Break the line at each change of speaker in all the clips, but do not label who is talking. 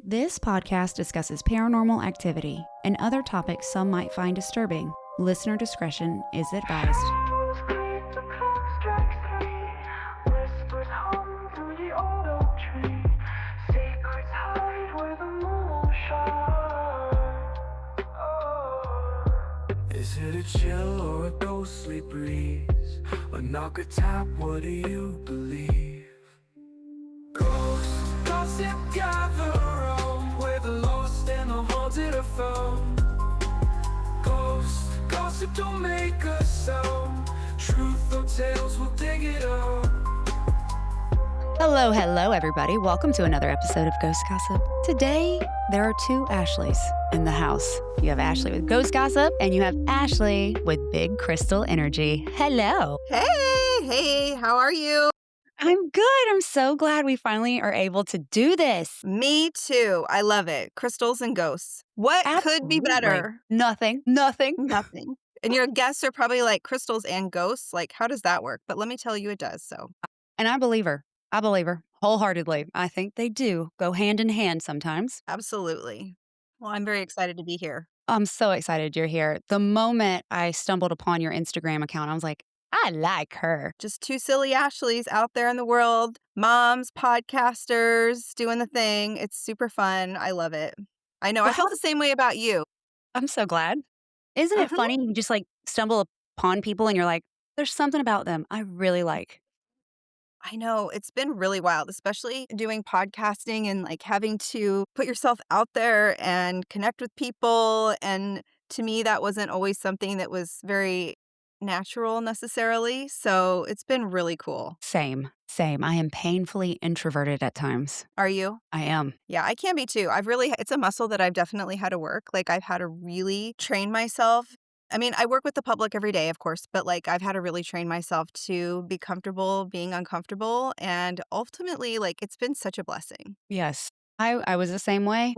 This podcast discusses paranormal activity and other topics some might find disturbing. Listener discretion is advised.
Is it a chill or a ghostly breeze? A knock, a tap, what do you believe? Ghosts, gossip, gather around where the lost and the haunted are found. Ghosts, gossip, don't make a sound. Truth or tales, we'll dig it out.
Hello, everybody. Welcome to another episode of Ghost Gossip. Today, there are two Ashleighs in the house. You have Ashleigh with Ghost Gossip, and you have Ashleigh with Big Crystal Energy. Hello.
Hey, how are you?
I'm good. I'm so glad we finally are able to do this.
Me too. I love it. Crystals and ghosts. What could be
Absolutely.
better?
Nothing.
Nothing. And your guests are probably like crystals and ghosts. Like, how does that work? But let me tell you, it does. So,
And I believe her wholeheartedly. I think they do go hand in hand sometimes.
absolutely. Well, I'm very excited to be here.
I'm so excited you're here. The moment I stumbled upon your Instagram account, I was like, I like her.
Just two silly Ashleys out there in the world, moms, podcasters, doing the thing. It's super fun. I love it. I know. I
Well,
felt the same way about you.
I'm so glad. Isn't it
Mhm.
funny? You just like stumble upon people and you're like, there's something about them I really like.
I know. It's been really wild, especially doing podcasting and like having to put yourself out there and connect with people. And to me, that wasn't always something that was very natural necessarily. So it's been really cool.
Same. I am painfully introverted at times.
Are you?
I am.
Yeah, I can be too. It's a muscle that I've definitely had to work. Like I've had to really train myself. I mean, I work with the public every day, of course, but like I've had to really train myself to be comfortable being uncomfortable. And ultimately, like it's been such a blessing.
Yes. I was the same way.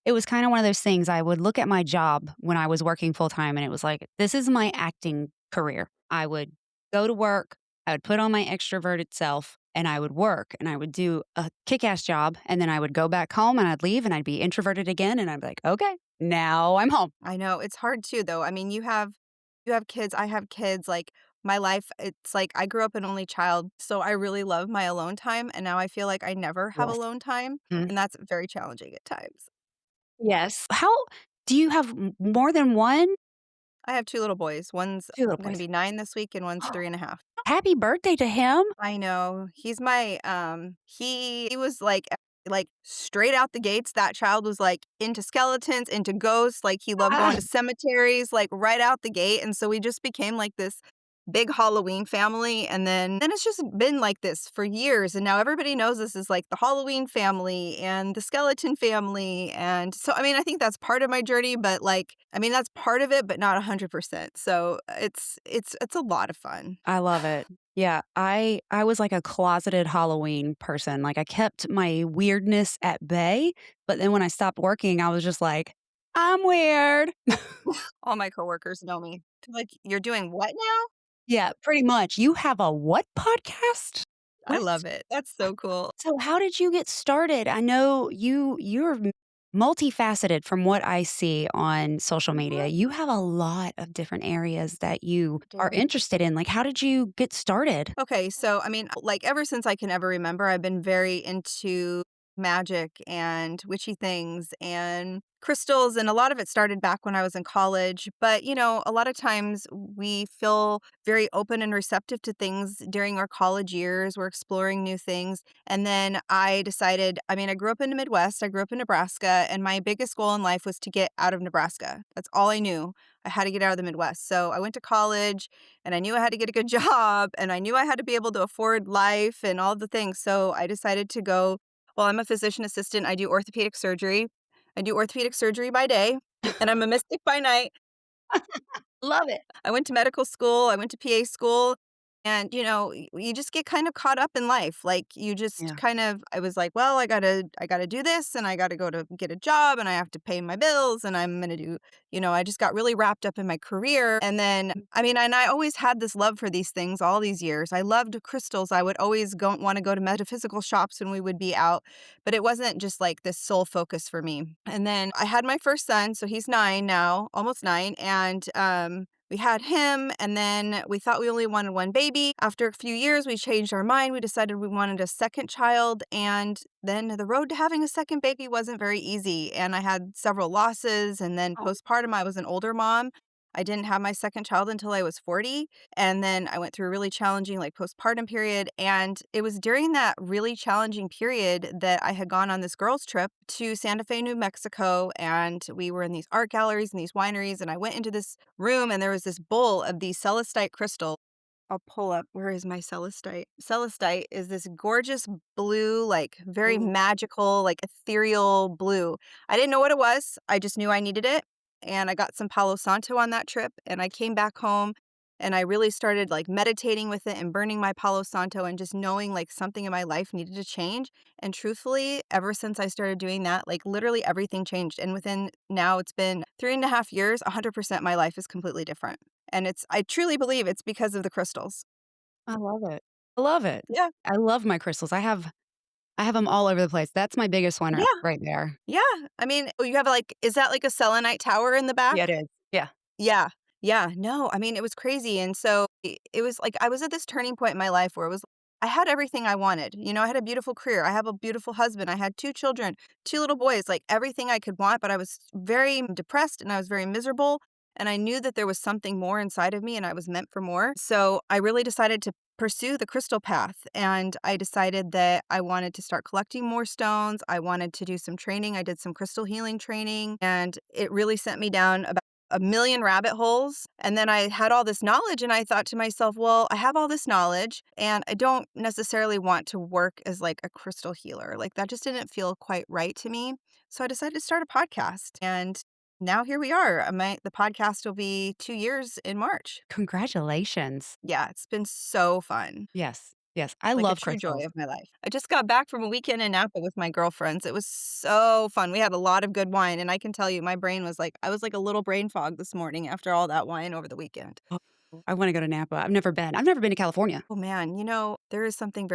It was kind of one of those things. I would look at my job when I was working full time and it was like, this is my acting career. I would go to work, I would put on my extroverted self and I would work and I would do a kick-ass job and then I would go back home and I'd leave and I'd be introverted again and I'd be like, okay, now I'm home.
I know it's hard too, though. I mean, you have kids, I have kids. Like my life, it's like I grew up an only child, so I really love my alone time, and now I feel like I never have
Yes.
alone time,
Mhm.
and that's very challenging at times.
Yes. How do you have more than one?
I have two little boys. One's
Two little
going to
boys.
be 9 this week, and one's 3.5.
Happy birthday to him.
I know. He's my he was like straight out the gates. That child was like into skeletons, into ghosts, like he loved going
Ah,
to cemeteries, like right out the gate. And so we just became like this big Halloween family. And then it's just been like this for years. And now everybody knows us as like the Halloween family and the skeleton family. And so I mean, I think that's part of my journey, but like I mean that's part of it, but not 100%. So it's a lot of fun.
I love it. Yeah, I was like a closeted Halloween person. Like I kept my weirdness at bay, but then when I stopped working, I was just like, I'm weird.
All my coworkers know me. They're like, "You're doing what now?"
Yeah, pretty much. You have a what podcast?
I
What?
love it. That's so cool.
So how did you get started? I know you're multifaceted from what I see on social media.
Mhm.
You have a lot of different areas that you are
Do.
interested in. Like how did you get started?
Okay, so I mean, like ever since I can ever remember, I've been very into magic and witchy things and crystals, and a lot of it started back when I was in college. But, you know, a lot of times we feel very open and receptive to things during our college years. We're exploring new things. And then I decided, I mean, I grew up in the Midwest, I grew up in Nebraska, and my biggest goal in life was to get out of Nebraska. That's all I knew. I had to get out of the Midwest. So I went to college and I knew I had to get a good job and I knew I had to be able to afford life and all the things. So I decided to go. Well, I'm a physician assistant. I do orthopedic surgery. I do orthopedic surgery by day and I'm a mystic by night.
Love it.
I went to medical school. I went to PA school. And, you just get kind of caught up in life. Like, you just
Yeah.
kind of I was like, "Well, I gotta do this, and I gotta go to get a job, and I have to pay my bills, and I'm gonna do" I just got really wrapped up in my career, and then I mean, and I always had this love for these things all these years. I loved crystals. I would always go wanna go to metaphysical shops when we would be out, but it wasn't just, like, this sole focus for me. And then I had my first son, so he's 9 now, almost 9, and, we had him, and then we thought we only wanted one baby. After a few years, we changed our mind. We decided we wanted a second child, and then the road to having a second baby wasn't very easy, and I had several losses, and then
Oh,
postpartum, I was an older mom. I didn't have my second child until I was 40, and then I went through a really challenging, like, postpartum period, and it was during that really challenging period that I had gone on this girls' trip to Santa Fe, New Mexico, and we were in these art galleries and these wineries, and I went into this room, and there was this bowl of these celestite crystal. I'll pull up where is my celestite? Celestite is this gorgeous blue, like, very
ooh.
magical, like, ethereal blue. I didn't know what it was, I just knew I needed it, and I got some Palo Santo on that trip, and I came back home, and I really started, like, meditating with it and burning my Palo Santo and just knowing, like, something in my life needed to change, and truthfully, ever since I started doing that, like, literally everything changed, and within now it's been 3.5 years, 100% my life is completely different, and I truly believe it's because of the crystals.
I love it. I love it.
Yeah,
I love my crystals. I have them all over the place. That's my biggest one
yeah,
right there.
yeah. I mean, oh, you have, like is that like a selenite tower in the
Yeah,
back?
it is. Yeah.
Yeah. Yeah, no, I mean, it was crazy, and so it was like I was at this turning point in my life where it was I had everything I wanted, I had a beautiful career, I have a beautiful husband, I had 2 children, 2 little boys, like, everything I could want, but I was very depressed, and I was very miserable, and I knew that there was something more inside of me, and I was meant for more, so I really decided to pursue the crystal path, and I decided that I wanted to start collecting more stones, I wanted to do some training, I did some crystal healing training, and it really sent me down a million rabbit holes. And then I had all this knowledge, and I thought to myself, well, I have all this knowledge, and I don't necessarily want to work as like a crystal healer. Like that just didn't feel quite right to me. So I decided to start a podcast. And now here we are. The podcast will be 2 years in March.
Congratulations.
Yeah, it's been so fun.
Yes. Yes. I
Like a
love
true joy
crystals.
of my life. I just got back from a weekend in Napa with my girlfriends. It was so fun. We had a lot of good wine, and I can tell you my brain was like I was like a little brain fog this morning after all that wine over the weekend.
Oh, I wanna go to Napa. I've never been. I've never been to California.
Oh man, there is something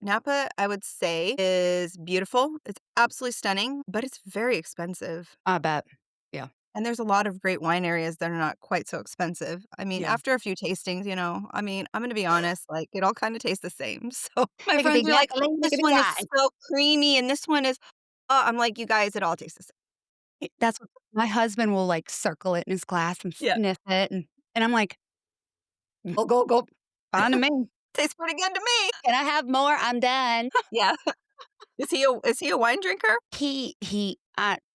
Napa, I would say, is beautiful. It's absolutely stunning, but it's very expensive.
I bet. Yeah.
And there's a lot of great wine areas that are not quite so expensive. I mean,
Yeah.
after a few tastings, I mean, I'm gonna be honest, like, it all kinda tastes the same. So, my
Take a
friends
big
are
yak
like,
a leg,
"Oh,
take
this
a big
one is
yak.
so creamy, and this one is" I'm like, "You guys, it all tastes the same."
That's what my husband will, like, circle it in his glass and
Yeah.
sniff it, and I'm like, "Go, go, go. Fine to me.
Tastes pretty good to me.
Can I have more? I'm done."
Yeah. Is he a wine drinker?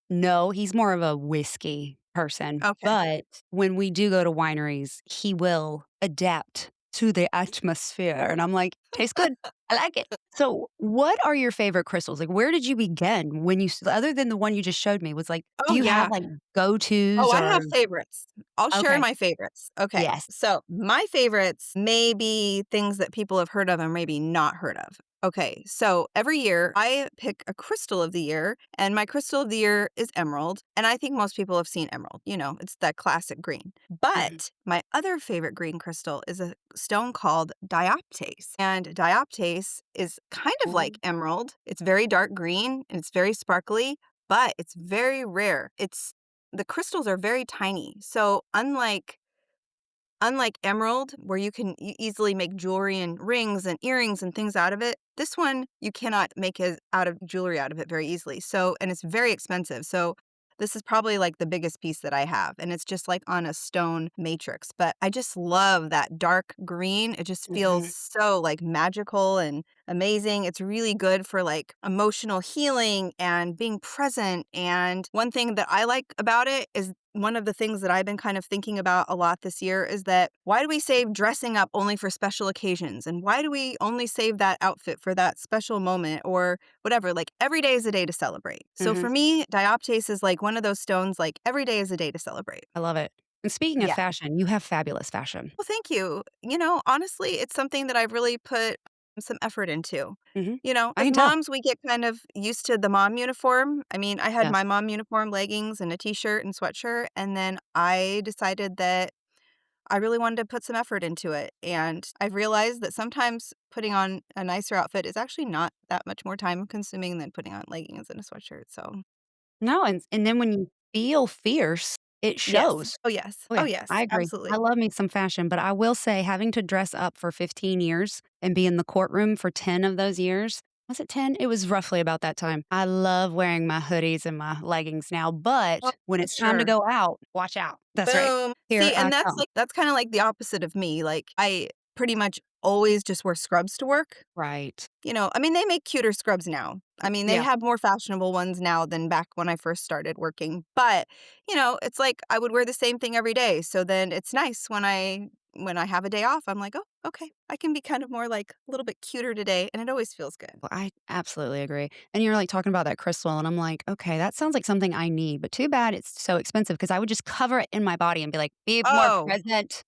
No, he's more of a whiskey person,
Okay.
but when we do go to wineries, he will adapt to the atmosphere, and I'm like, "Tastes good. I like it." So, what are your favorite crystals? Like, where did you begin when other than the one you just showed me, was like, do
Oh,
you have,
yeah.
like,
Oh,
go-tos
I
or
have favorites. I'll share
okay.
my favorites. Okay.
Yes.
So, my favorites may be things that people have heard of and maybe not heard of. Okay. So, every year I pick a crystal of the year, and my crystal of the year is emerald. And I think most people have seen emerald. It's that classic green.
Mhm.
But my other favorite green crystal is a stone called dioptase. And dioptase is kind of
Ooh.
like emerald. It's very dark green and it's very sparkly, but it's very rare. The crystals are very tiny. So unlike emerald, where you can easily make jewelry and rings and earrings and things out of it, this one you cannot make jewelry out of it very easily. So, and it's very expensive. So, this is probably like the biggest piece that I have, and it's just like on a stone matrix. But I just love that dark green. It just feels
Mhm.
so like magical and amazing. It's really good for like emotional healing and being present. And one thing that I like about it is one of the things that I've been kind of thinking about a lot this year is that why do we save dressing up only for special occasions? And why do we only save that outfit for that special moment or whatever? Like every day is a day to celebrate. So
Mhm.
for me, dioptase is like one of those stones, like every day is a day to celebrate.
I love it. And speaking of
Yeah.
fashion, you have fabulous fashion.
Well, thank you. Honestly, it's something that I've really put some effort into.
Mhm. I
As
can tell.
moms, we get kind of used to the mom uniform. I mean, I had my
Yes.
mom uniform leggings and a t-shirt and sweatshirt, and then I decided that I really wanted to put some effort into it. And I've realized that sometimes putting on a nicer outfit is actually not that much more time consuming than putting on leggings and a sweatshirt. So,
No, and then when you feel fierce, it
yes.
shows.
Oh, yes.
Oh,
Oh,
yeah,
yes.
I agree. I
Absolutely.
love me some fashion, but I will say having to dress up for 15 years and be in the courtroom for 10 of those years was it 10? It was roughly about that time. I love wearing my hoodies and my leggings now,
Oh,
but when
for
it's time to
sure.
go out, watch out. That's right.
Boom.
Here
See,
I
and
come.
that's kinda like the opposite of me, like, I pretty much always just wear scrubs to work.
Right.
I mean, they make cuter scrubs now. I mean, they
Yeah.
have more fashionable ones now than back when I first started working, but, it's like I would wear the same thing every day, so then it's nice when I have a day off, I'm like, "Oh, okay. I can be kind of more, like, a little bit cuter today," and it always feels good.
Well, I absolutely agree. And you're like talking about that crystal, and I'm like, okay, that sounds like something I need, but too bad it's so expensive because I would just cover it in my body and be like, be more
Oh.
present.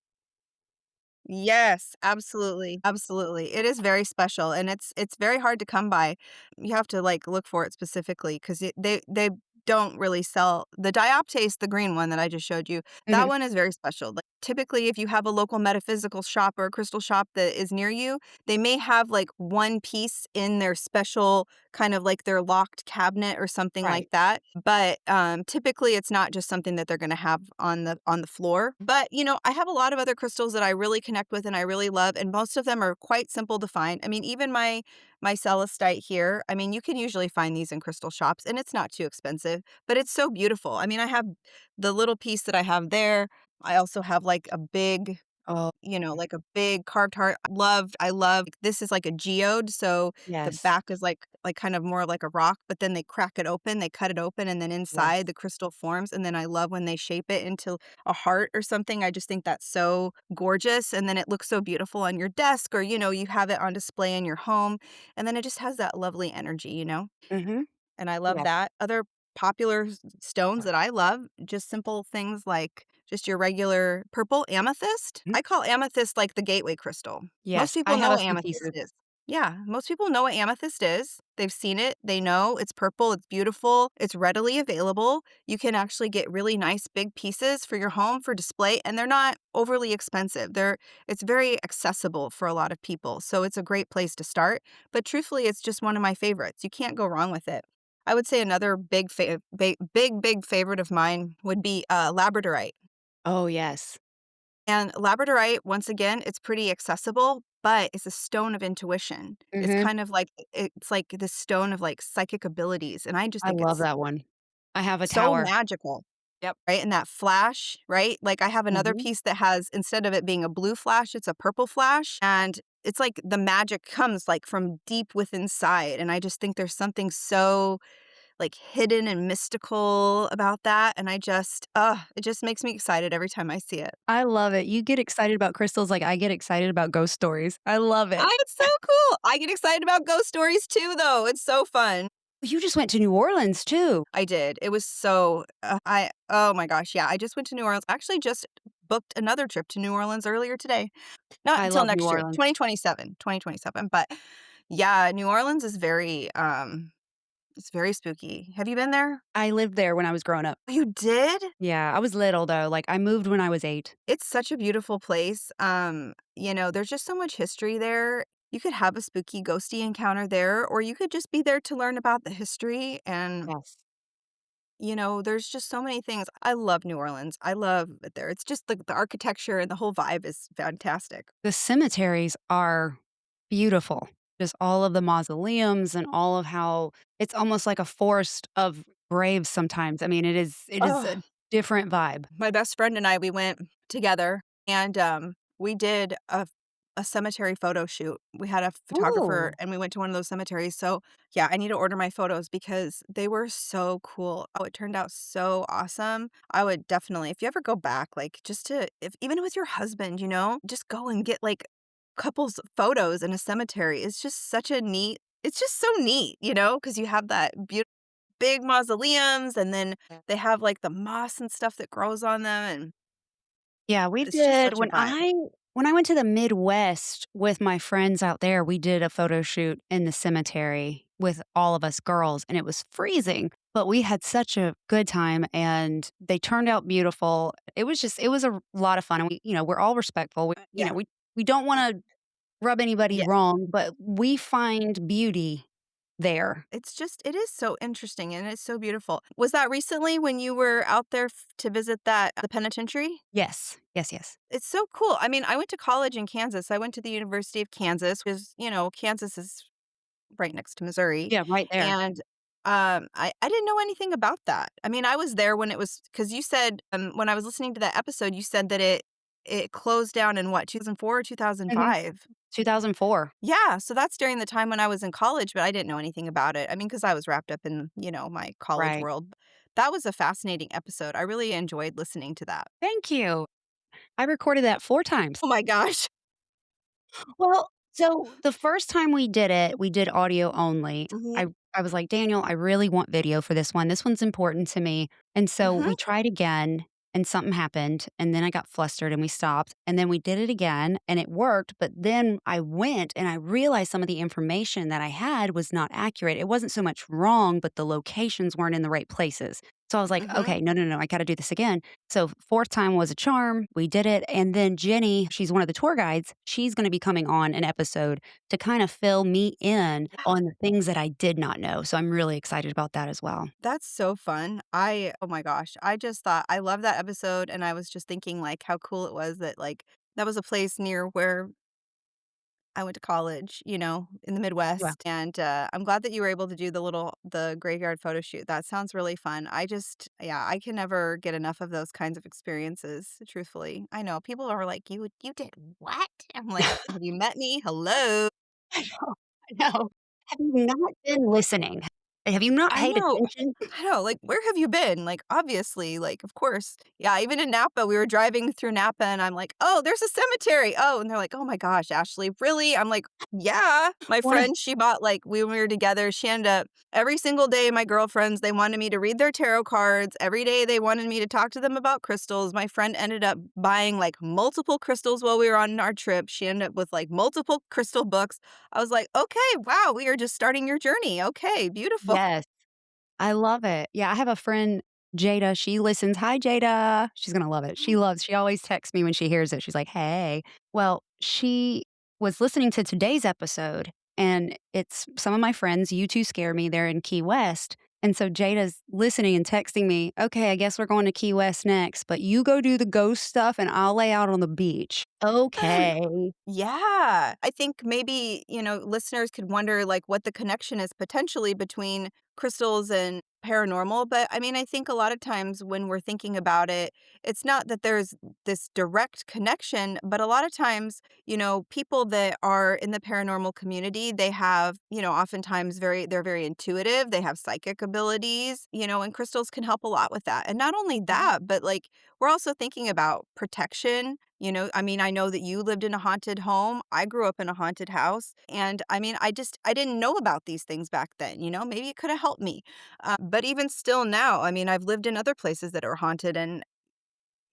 Yes, absolutely, absolutely. It is very special, and it's very hard to come by. You have to, like, look for it specifically because they don't really sell the dioptase, the green one that I just showed you, that
Mhm.
one is very special. Like, typically, if you have a local metaphysical shop or a crystal shop that is near you, they may have, like, one piece in their special kind of like their locked cabinet or something like
Right.
that, but, typically, it's not just something that they're gonna have on the floor, but, I have a lot of other crystals that I really connect with and I really love, and most of them are quite simple to find. I mean, even my celestite here, I mean, you can usually find these in crystal shops, and it's not too expensive, but it's so beautiful. I mean, I have the little piece that I have there. I also have, like, a big
Oh,
like a big carved heart. I love this is like a geode, so the
yes.
back is like kind of more like a rock, but then they crack it open, they cut it open, and then inside
Yes.
the crystal forms, and then I love when they shape it into a heart or something. I just think that's so gorgeous, and then it looks so beautiful on your desk or, you have it on display in your home, and then it just has that lovely energy.
Mhm.
And I love
Yes.
that. Other popular stones that I love, just simple things like just your regular purple amethyst.
Mhm.
I call amethyst like the gateway crystal. Most
Yes, I
people know
have a
what
few
amethyst
pieces.
is. Yeah, most people know what amethyst is. They've seen it, they know it's purple, it's beautiful, it's readily available. You can actually get really nice big pieces for your home for display, and they're not overly expensive. It's very accessible for a lot of people, so it's a great place to start. But truthfully, it's just one of my favorites. You can't go wrong with it. I would say another big favorite of mine would be, labradorite.
Oh, yes.
And labradorite, once again, it's pretty accessible, but it's a stone of intuition. It's
Mhm.
kind of like it's like this stone of, like, psychic abilities, and I just
I
think
love
it's
that one. I have a
so
tower.
magical,
Yep.
right? And that flash, right? Like, I have another
Mhm.
piece that has instead of it being a blue flash, it's a purple flash, and it's like the magic comes, like, from deep within inside, and I just think there's something so like, hidden and mystical about that, and it just makes me excited every time I see it.
I love it. You get excited about crystals like I get excited about ghost stories. I love it.
It's so cool. I get excited about ghost stories too, though, it's so fun.
You just went to New Orleans too.
I did. It was so I oh my gosh, yeah, I just went to New Orleans. Actually just booked another trip to New Orleans earlier today. Not
I
until
love New
next year,
Orleans.
2027, but yeah, New Orleans is it's very spooky. Have you been there?
I lived there when I was growing up.
You did?
Yeah, I was little though, like, I moved when I was 8.
It's such a beautiful place. There's just so much history there. You could have a spooky ghosty encounter there, or you could just be there to learn about the history and,
Yes.
there's just so many things. I love New Orleans. I love it there. It's just the architecture and the whole vibe is fantastic.
The cemeteries are beautiful. Just all of the mausoleums and all of how it's almost like a forest of graves sometimes. I mean, it is a
Oh,
different vibe.
my best friend and I, we went together and we did a cemetery photo shoot. We had a photographer
Ooh.
and we went to one of those cemeteries. So, yeah, I need to order my photos because they were so cool. Oh, it turned out so awesome. I would definitely, if you ever go back, like just to, if even with your husband, just go and get like couples photos in a cemetery. It's just so neat, because you have that beautiful big mausoleums and then they have like the moss and stuff that grows on them
Yeah, we
It's just
did
such a vibe.
when I went to the Midwest with my friends out there, we did a photo shoot in the cemetery with all of us girls, and it was freezing, but we had such a good time, and they turned out beautiful. It was a lot of fun, and we're all respectful.
Yeah.
We don't wanna rub anybody
Yes.
wrong, but we find beauty there.
It is so interesting and it's so beautiful. Was that recently when you were out there to visit the penitentiary?
Yes. Yes, yes.
It's so cool. I mean, I went to college in Kansas. I went to the University of Kansas, because, Kansas is right next to Missouri.
Yeah, right there.
And I didn't know anything about that. I mean, I was there when it was, because you said, when I was listening to that episode, you said that it closed down in what, 2004 or
Mhm.
2005?
2004.
Yeah, so that's during the time when I was in college, but I didn't know anything about it. I mean, because I was wrapped up in, my college
Right.
world. That was a fascinating episode. I really enjoyed listening to that.
Thank you. I recorded that 4 times.
Oh my gosh.
Well, so the first time we did it, we did audio only.
Mhm.
I was like, "Daniel, I really want video for this one. This one's important to me." And so
Mhm.
we tried again and something happened, and then I got flustered and we stopped, and then we did it again and it worked, but then I went and I realized some of the information that I had was not accurate. It wasn't so much wrong, but the locations weren't in the right places. So I was like,
Mhm.
"Okay, no, no, no, I gotta do this again." So 4th time was a charm, we did it, and then Jenny, she's one of the tour guides, she's gonna be coming on an episode to kind of fill me in
Yeah.
on the things that I did not know, so I'm really excited about that as well.
That's so fun. Oh my gosh, I just thought I love that episode, and I was just thinking, like, how cool it was that, like, that was a place near where I went to college, in the
Yeah.
Midwest, and, I'm glad that you were able to do the graveyard photo shoot. That sounds really fun. Yeah, I can never get enough of those kinds of experiences, truthfully. I know people are like, "You did what?" I'm like, "Have you met me? Hello?"
I know, I know. Have you not been listening? Have you not
I
paid
know.
attention?
I know, like, where have you been? Like, obviously, like, of course. Yeah, even in Napa, we were driving through Napa, and I'm like, "Oh, there's a cemetery. Oh," and they're like, "Oh my gosh, Ashley, really?" I'm like, "Yeah." My
One of
friend, she bought, like, when we were together, she ended up every single day, my girlfriends, they wanted me to read their tarot cards. Every day, they wanted me to talk to them about crystals. My friend ended up buying, like, multiple crystals while we were on our trip. She ended up with, like, multiple crystal books. I was like, "Okay, wow, we are just starting your journey. Okay, beautiful."
Yes. I love it. Yeah, I have a friend, Jada, she listens. Hi, Jada. She's gonna love it. She always texts me when she hears it. She's like, "Hey." Well, she was listening to today's episode, and it's some of my friends, You 2 Scare Me, they're in Key West, and so Jada's listening and texting me, "Okay, I guess we're going to Key West next, but you go do the ghost stuff and I'll lay out on the beach." Okay.
Yeah. I think maybe, listeners could wonder, like, what the connection is potentially between crystals and paranormal. But I mean, I think a lot of times when we're thinking about it, it's not that there's this direct connection, but a lot of times, people that are in the paranormal community, they have, oftentimes they're very intuitive, they have psychic abilities, and crystals can help a lot with that. And not only
Mhm.
that, but like, we're also thinking about protection. I mean, I know that you lived in a haunted home. I grew up in a haunted house. And I mean, I didn't know about these things back then. Maybe it could have helped me. But even still now, I mean, I've lived in other places that are haunted. And,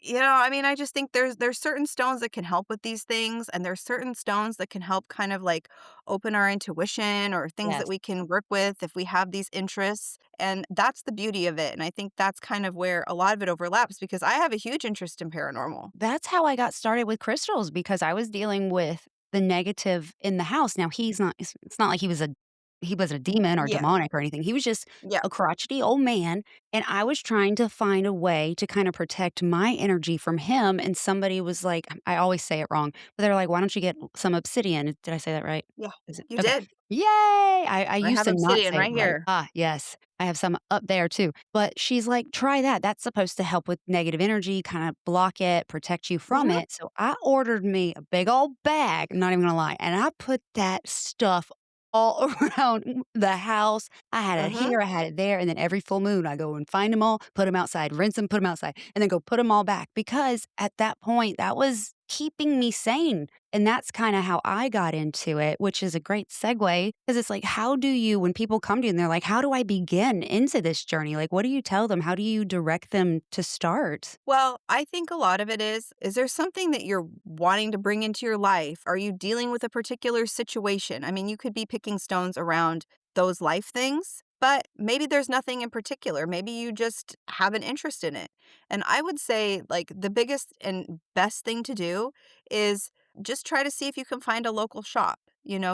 I mean, I just think there's certain stones that can help with these things. And there's certain stones that can help kind of like open our intuition, or things that
Yes.
we can work with if we have these interests. And that's the beauty of it. And I think that's kind of where a lot of it overlaps, because I have a huge interest in paranormal.
That's how I got started with crystals because I was dealing with the negative in the house. Now he's not it's not like he was a demon or
Yeah.
demonic or anything. He was just
Yeah.
a crotchety old man, and I was trying to find a way to kind of protect my energy from him, and somebody was like I always say it wrong, but they're like, "Why don't you get some obsidian?" Did I say that right?
Yeah.
Is it
You
okay.
did.
Yay! I
I
used
have
to not
obsidian
say it
right
right.
here.
Ah, yes. I have some up there too. But she's like, "Try that. That's supposed to help with negative energy, kinda block it, protect you from
Mhm.
it." So I ordered me a big old bag, I'm not even gonna lie, and I put that stuff all around the house. I had it
Mhm.
here, I had it there, and then every full moon, I go and find them all, put them outside, rinse them, put them outside, and then go put them all back because at that point, that was keeping me sane. And that's kind of how I got into it, which is a great segue because it's like, how do you, when people come to you and they're like, how do I begin into this journey? Like, what do you tell them? How do you direct them to start?
Well, I think a lot of it is there something that you're wanting to bring into your life? Are you dealing with a particular situation? I mean, you could be picking stones around those life things, but maybe there's nothing in particular. Maybe you just have an interest in it. And I would say, like, the biggest and best thing to do is just try to see if you can find a local shop.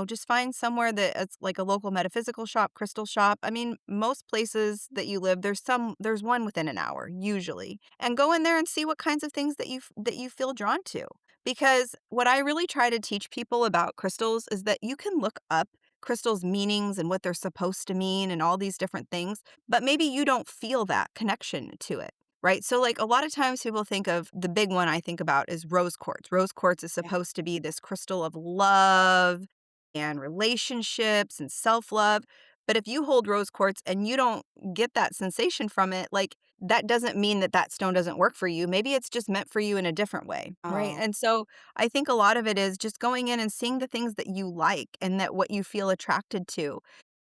Just find somewhere that it's like a local metaphysical shop, crystal shop. I mean, most places that you live, there's one within an hour usually. And go in there and see what kinds of things that you feel drawn to. Because what I really try to teach people about crystals is that you can look up crystals' meanings and what they're supposed to mean and all these different things, but maybe you don't feel that connection to it. Right. So, like, a lot of times people think of the big one I think about is rose quartz. Rose quartz is
Yeah.
supposed to be this crystal of love and relationships and self love. But if you hold rose quartz and you don't get that sensation from it, like, that doesn't mean that that stone doesn't work for you. Maybe it's just meant for you in a different way. Right.
Oh,
And so I think a lot of it is just going in and seeing the things that you like and that what you feel attracted to.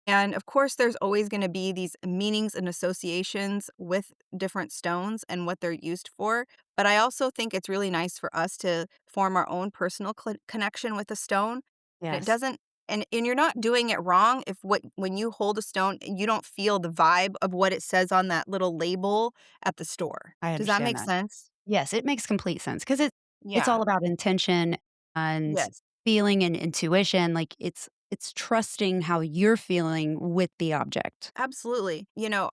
And of course, there's always going to be these meanings and associations with different stones and what they're used for. But I also think it's really nice for us to form our own personal connection with a stone. And it
yes.
doesn't, and you're not doing it wrong if when you hold a stone, you don't feel the vibe of what it says on that little label at the store.
I
Does that
understand
make
that.
sense?
Yes, it makes complete sense because it's
Yeah.
all about intention and
Yes.
feeling and intuition. Like it's trusting how you're feeling with the object.
Absolutely.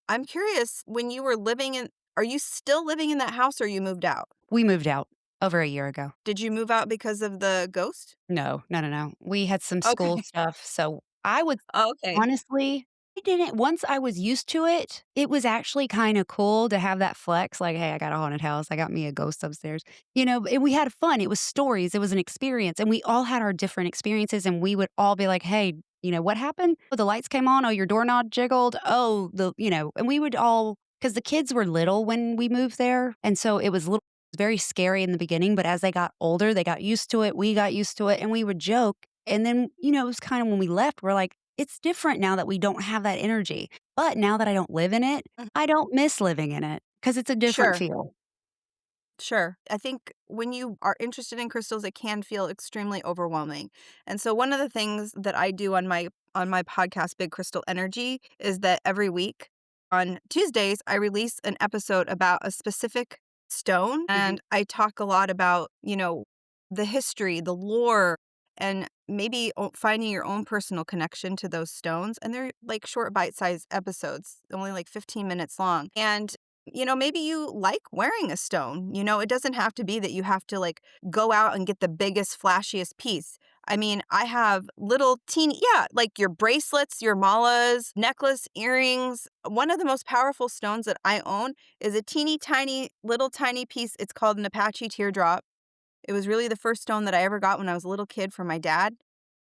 I'm curious when you were are you still living in that house or you moved out?
We moved out over a year ago.
Did you move out because of the ghost?
No, no, no, no. We had some school
Okay.
stuff, so I would
Oh, okay.
honestly, I didn't once I was used to it, it was actually kinda cool to have that flex, like, "Hey, I got a haunted house. I got me a ghost upstairs." And we had fun. It was stories. It was an experience, and we all had our different experiences, and we would all be like, "Hey, what happened? Oh, the lights came on. Oh, your doorknob jiggled. Oh, and we would all because the kids were little when we moved there, and so it was very scary in the beginning, but as they got older, they got used to it, we got used to it, and we would joke. And then, it was kind of when we left, we're like, it's different now that we don't have that energy. But now that I don't live in it,
Mhm.
I don't miss living in it because it's a different
Sure,
feel.
sure. I think when you are interested in crystals, it can feel extremely overwhelming. And so one of the things that I do on my podcast, Big Crystal Energy, is that every week on Tuesdays, I release an episode about a specific stone.
Mhm.
And I talk a lot about, the history, the lore, and maybe finding your own personal connection to those stones. And they're like short, bite sized episodes, only like 15 minutes long. And maybe you like wearing a stone. It doesn't have to be that you have to like go out and get the biggest, flashiest piece. I mean, I have little teeny, yeah, like your bracelets, your malas, necklace, earrings. One of the most powerful stones that I own is a teeny tiny, little tiny piece. It's called an Apache teardrop. It was really the first stone that I ever got when I was a little kid from my dad.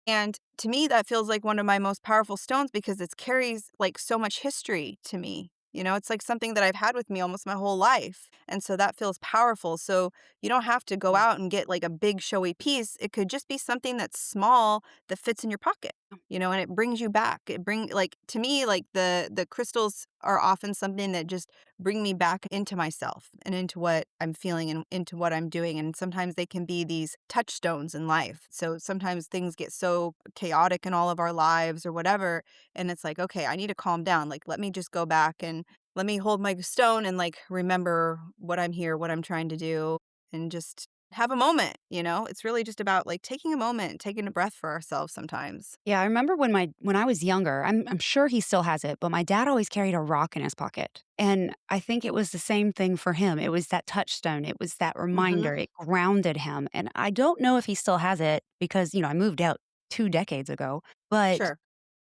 And to me, that feels like one of my most powerful stones because it carries like so much history to me. It's like something that I've had with me almost my whole life. And so that feels powerful. So you don't have to go
Yeah.
out and get like a big showy piece. It could just be something that's small that fits in your pocket, and it brings you back. It bring like to me, like the crystals are often something that just bring me back into myself and into what I'm feeling and into what I'm doing. And sometimes they can be these touchstones in life. So sometimes things get so chaotic in all of our lives or whatever. And it's like, okay, I need to calm down. Like, let me just go back and let me hold my stone and like remember what I'm here, what I'm trying to do, and just have a moment. It's really just about like taking a moment, taking a breath for ourselves sometimes.
Yeah, I remember when I was younger, I'm sure he still has it, but my dad always carried a rock in his pocket. And I think it was the same thing for him. It was that touchstone. It was that
Hmm.
reminder. It grounded him. And I don't know if he still has it because, I moved out 2 decades ago, but
Sure.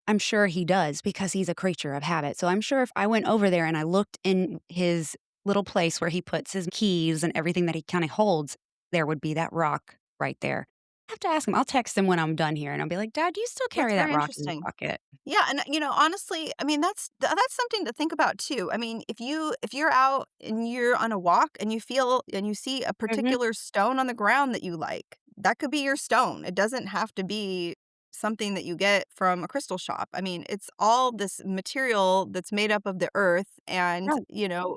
I'm sure he does because he's a creature of habit. So I'm sure if I went over there and I looked in his little place where he puts his keys and everything that he kind of holds, there would be that rock right there. have to ask him. I'll text him when I'm done here, and I'll be like, "Dad, do you still
That's
carry that
very
rock in your
interesting.
pocket?"
Yeah, and, honestly, I mean, that's something to think about too. I mean, if you're out and you're on a walk and you see a
Mhm.
particular stone on the ground that you like, that could be your stone. It doesn't have to be something that you get from a crystal shop. I mean, it's all this material that's made up of the earth and,
Right.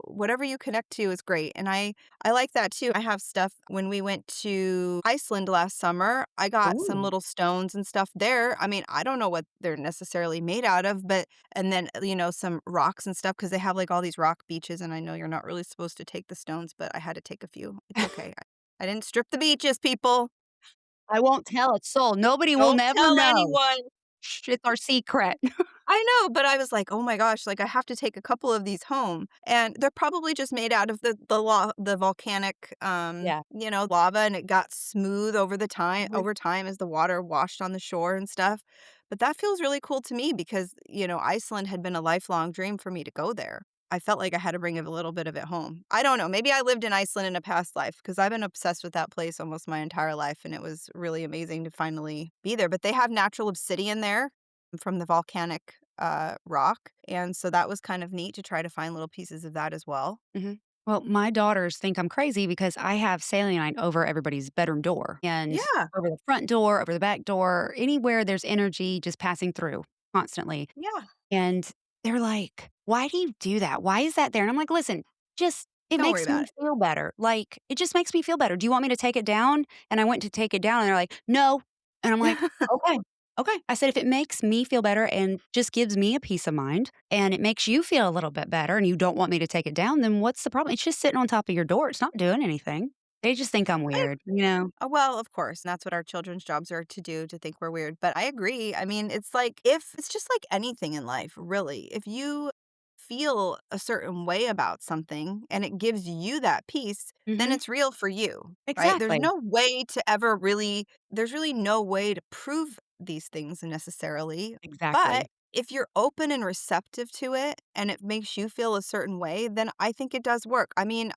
whatever you connect to is great. And I like that too. I have stuff when we went to Iceland last summer, I got some
Ooh.
little stones and stuff there. I mean, I don't know what they're necessarily made out of, but and then, some rocks and stuff because they have like all these rock beaches. And I know you're not really supposed to take the stones, but I had to take a few. It's okay. I didn't strip the beaches, people.
I won't tell a soul. Nobody will
Don't
never
tell
know.
anyone.
Shh, it's our secret.
I know, but I was like, "Oh my gosh, like, I have to take a couple of these home," and they're probably just made out of the volcanic,
Yeah.
lava, and it got smooth
Mhm.
over time as the water washed on the shore and stuff, but that feels really cool to me because, Iceland had been a lifelong dream for me to go there. I felt like I had to bring a little bit of it home. I don't know, maybe I lived in Iceland in a past life because 'cause I've been obsessed with that place almost my entire life, and it was really amazing to finally be there, but they have natural obsidian there from the volcanic, rock, and so that was kind of neat to try to find little pieces of that as well.
Mhm. Well, my daughters think I'm crazy because I have saline over everybody's bedroom door and
Yeah,
over the front door, over the back door, anywhere there's energy just passing through constantly.
yeah,
And they're like, "Why do you do that? Why is that there?" And I'm like, "Listen, just it
don't worry
makes
about
me
it.
feel better. Like, it just makes me feel better. Do you want me to take it down?" And I went to take it down, and they're like, "No." And I'm like, "Okay. Okay." I said, "If it makes me feel better and just gives me a peace of mind, and it makes you feel a little bit better, and you don't want me to take it down, then what's the problem? It's just sitting on top of your door. It's not doing anything." They just think I'm
I
weird, you know?
well, of course, and that's what our children's jobs are to do, to think we're weird, but I agree. I mean, it's like if it's just like anything in life, really. If you feel a certain way about something and it gives you that peace, then
Mhm.
it's real for you, right?
Exactly.
There's really no way to prove these things necessarily, but
Exactly.
if you're open and receptive to it and it makes you feel a certain way, then I think it does work. I mean,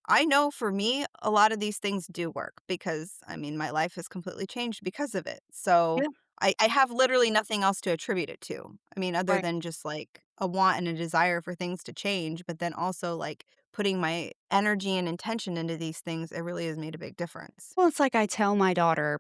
I know for me, a lot of these things do work because, I mean, my life has completely changed because of it. So
Yeah.
I have literally nothing else to attribute it to. I mean, other
Right.
than just like a want and a desire for things to change, but then also like putting my energy and intention into these things, it really has made a big difference.
Well, it's like I tell my daughter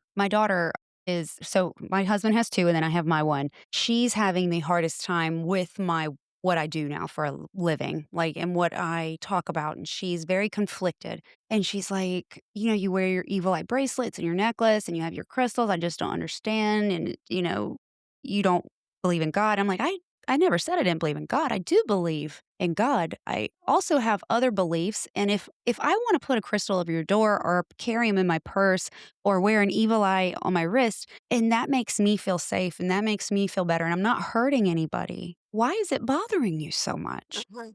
is so my husband has 2 and then I have my 1. She's having the hardest time with my what I do now for a living, like, and what I talk about, and she's very conflicted, and she's like, "You wear your evil eye bracelets and your necklace and you have your crystals, I just don't understand, and, you don't believe in God." I'm like, I never said I didn't believe in God. I do believe in God. I also have other beliefs, and if I wanna put a crystal over your door or carry them in my purse or wear an evil eye on my wrist, and that makes me feel safe and that makes me feel better and I'm not hurting anybody, why is it bothering you so much?
Mhm.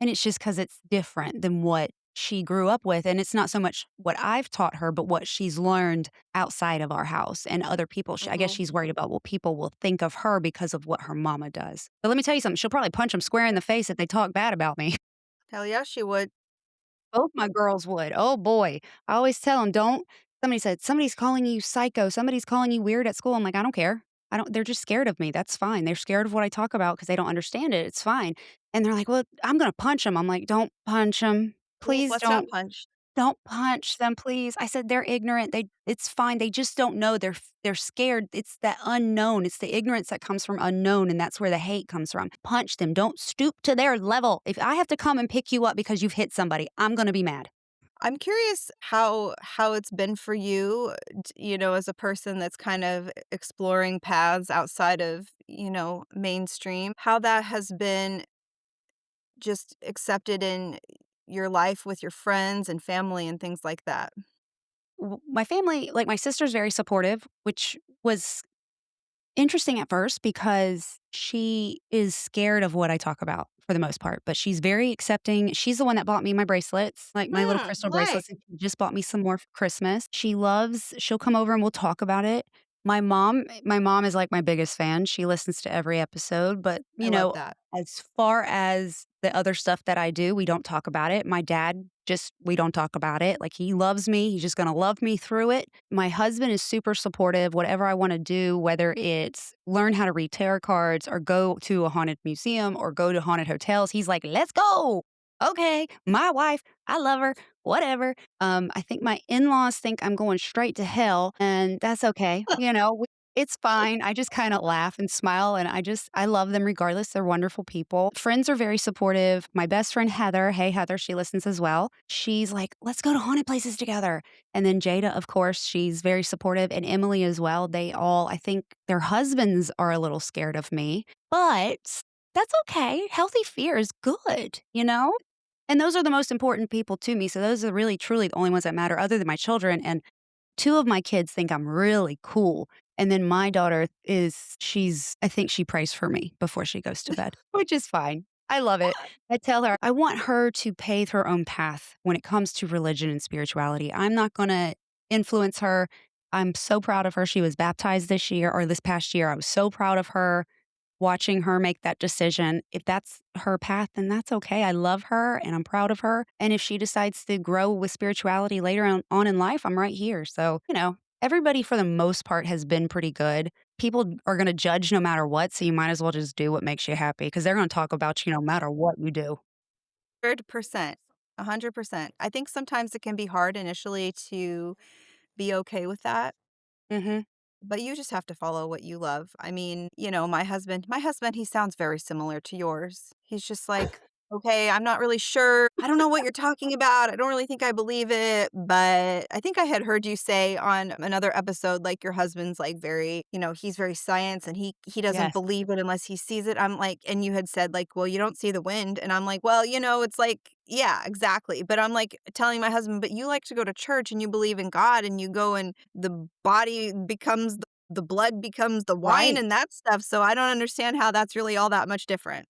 And it's just because it's different than what she grew up with, and it's not so much what I've taught her, but what she's learned outside of our house and other people. I guess
Mhm.
she's worried about what people will think of her because of what her mama does. But let me tell you something, she'll probably punch them square in the face if they talk bad about me.
Hell yeah, she would.
Both my girls would. Oh, boy. I always tell them, "Don't." Somebody said, "Somebody's calling you psycho. Somebody's calling you weird at school." I'm like, "I don't care. I don't They're just scared of me. That's fine. They're scared of what I talk about because they don't understand it. It's fine." And they're like, "Well, I'm gonna punch them." 'em." I'm like, "Don't punch them.
Please,
Please
let's not
don't.
punch.
Don't punch them, please." I said, "They're ignorant. It's fine. They just don't know. They're scared. It's that unknown. It's the ignorance that comes from unknown, and that's where the hate comes from. Punch them. Don't stoop to their level. If I have to come and pick you up because you've hit somebody, I'm gonna be mad."
I'm curious how it's been for you, as a person that's kind of exploring paths outside of, mainstream, how that has been just accepted in your life with your friends and family and things like that.
My family, like, my sister's very supportive, which was interesting at first because she is scared of what I talk about for the most part, but she's very accepting. She's the one that bought me my bracelets, like my little crystal
Nice.
bracelets, and she just bought me some more for Christmas. She'll come over and we'll talk about it. My mom is like my biggest fan. She listens to every episode, but,
I love that.
as far as the other stuff that I do, we don't talk about it. My dad Just we don't talk about it. Like, he loves me, he's just gonna love me through it. My husband is super supportive, whatever I wanna do, whether it's learn how to read tarot cards or go to a haunted museum or go to haunted hotels, he's like, "Let's go." "Okay, my wife, I love her, whatever." I think my in-laws think I'm going straight to hell, and that's okay, it's fine. I just kinda laugh and smile, and I love them regardless, they're wonderful people. Friends are very supportive. My best friend, Heather, hey, Heather, she listens as well. She's like, "Let's go to haunted places together." And then Jada, of course, she's very supportive, and Emily as well. They all I think their husbands are a little scared of me, but that's okay. Healthy fear is good, you know? And those are the most important people to me, so those are really truly the only ones that matter other than my children, and 2 of my kids think I'm really cool, and then my daughter I think she prays for me before she goes to bed, which is fine. I love it. I tell her I want her to pave her own path when it comes to religion and spirituality. I'm not gonna influence her. I'm so proud of her. She was baptized this past year. I was so proud of her. Watching her make that decision, if that's her path, then that's okay. I love her and I'm proud of her. And if she decides to grow with spirituality later on in life, I'm right here. So, everybody for the most part has been pretty good. People are going to judge no matter what. So you might as well just do what makes you happy because they're going to talk about you no matter what you do.
100%. 100%. I think sometimes it can be hard initially to be okay with that.
Hmm.
But you just have to follow what you love. I mean, my husband, he sounds very similar to yours. He's just like, "Okay, I'm not really sure. I don't know what you're talking about. I don't really think I believe it." But I think I had heard you say on another episode, like, your husband's, like, he's very science and he doesn't
Yes.
believe it unless he sees it. I'm like and you had said, like, "Well, you don't see the wind." And I'm like, "Well, it's like" yeah, exactly. But I'm, like, telling my husband, "But you like to go to church and you believe in God and you go and the body becomes the blood becomes the wine
Right.
and that stuff, so I don't understand how that's really all that much different.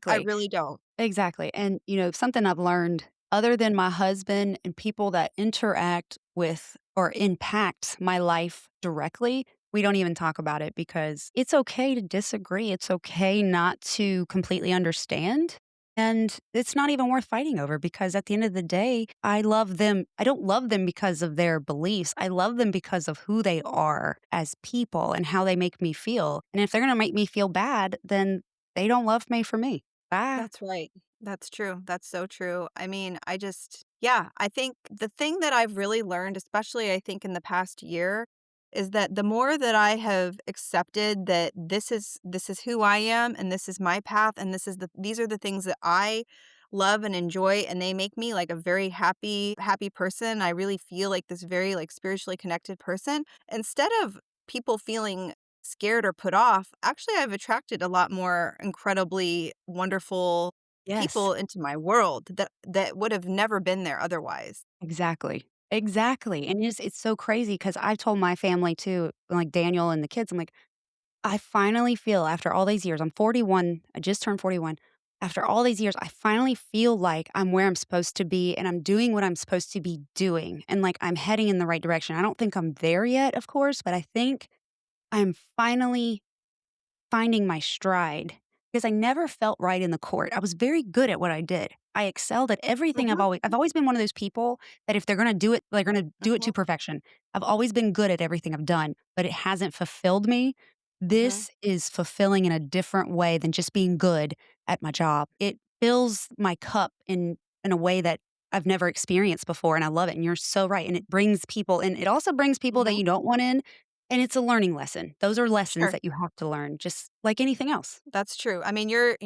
I
Exactly.
really don't."
Exactly. And, something I've learned other than my husband and people that interact with or impact my life directly, we don't even talk about it because it's okay to disagree. It's okay not to completely understand. And it's not even worth fighting over because at the end of the day, I love them. I don't love them because of their beliefs. I love them because of who they are as people and how they make me feel. And if they're going to make me feel bad, then they don't love me for me. Bye.
That's right. That's true. That's so true. I mean, yeah, I think the thing that I've really learned, especially I think in the past year, is that the more that I have accepted that this is who I am and this is my path and these are the things that I love and enjoy and they make me like a very happy person. I really feel like this very like spiritually connected person. Instead of people feeling scared or put off, actually I've attracted a lot more incredibly wonderful
Yes.
people into my world that would have never been there otherwise.
Exactly. Exactly, and it's so crazy because 'cause I've told my family too, like Daniel and the kids, I'm like, "I finally feel after all these years" I'm 41, I just turned 41. After all these years, I finally feel like I'm where I'm supposed to be, and I'm doing what I'm supposed to be doing, and, like, I'm heading in the right direction. I don't think I'm there yet, of course, but I think I'm finally finding my stride because I never felt right in the court. I was very good at what I did. I excelled at everything
Mhm,
I've always been one of those people that if they're gonna do it, they're gonna do it
mhm,
to perfection. I've always been good at everything I've done, but it hasn't fulfilled me.
mhm.
This is fulfilling in a different way than just being good at my job. It fills my cup in a way that I've never experienced before, and I love it, and you're so right, and it brings people in. It also brings people that
Mhm.
you don't want in, and it's a learning lesson. Those are lessons
Sure,
that you have to learn just like anything else.
that's true. I mean, you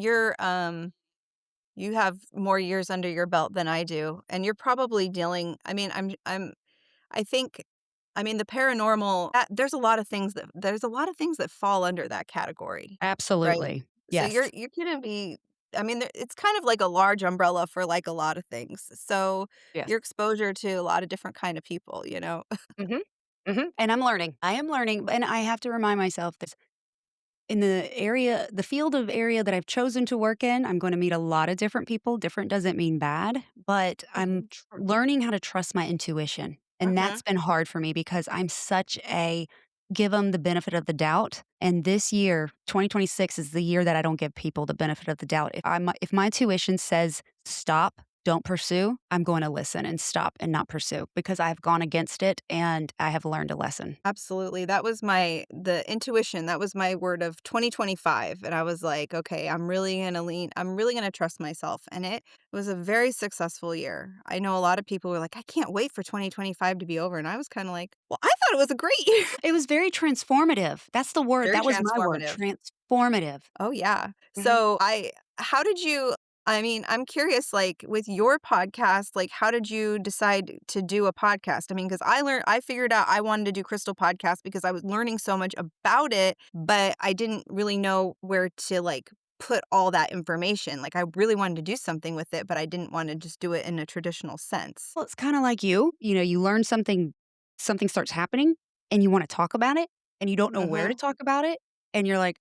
have more years under your belt than I do, and you're probably dealing I mean, I think I mean, the paranormal there's a lot of things that fall under that category, right?
Absolutely.
So
Yes.
you're gonna be I mean, it's kind of like a large umbrella for, like, a lot of things. So,
Yes.
your exposure to a lot of different kind of people, you know?
Mhm. Mhm. And I'm learning. I am learning, and I have to remind myself this in the field of area that I've chosen to work in, I'm gonna meet a lot of different people. Different doesn't mean bad, but I'm
Mhm.
learning how to trust my intuition, and
Mhm.
that's been hard for me because I'm such a give them the benefit of the doubt, and this year, 2026 is the year that I don't give people the benefit of the doubt. If my intuition says, "Stop, don't pursue, I'm going to listen and stop and not pursue because I've gone against it and I have learned a lesson.
Absolutely. That was the intuition, that was my word of 2025, and I was like, "Okay, I'm really gonna trust myself," and it was a very successful year. I know a lot of people were like, "I can't wait for 2025 to be over," and I was kinda like, "Well, I thought it was a great year."
It was very transformative. That's the word.
Very
That was my word,
transformative.
transformative.
Oh, yeah.
Mhm.
So, I how did you I mean, I'm curious, like, with your podcast, like, how did you decide to do a podcast? I mean, because I figured out I wanted to do Crystal podcast because I was learning so much about it, but I didn't really know where to, like, put all that information. Like, I really wanted to do something with it, but I didn't wanna just do it in a traditional sense.
Well, it's kinda like you know, you learn something something starts happening, and you wanna talk about it, and you don't know where to
Mhm.
talk about it, and you're like,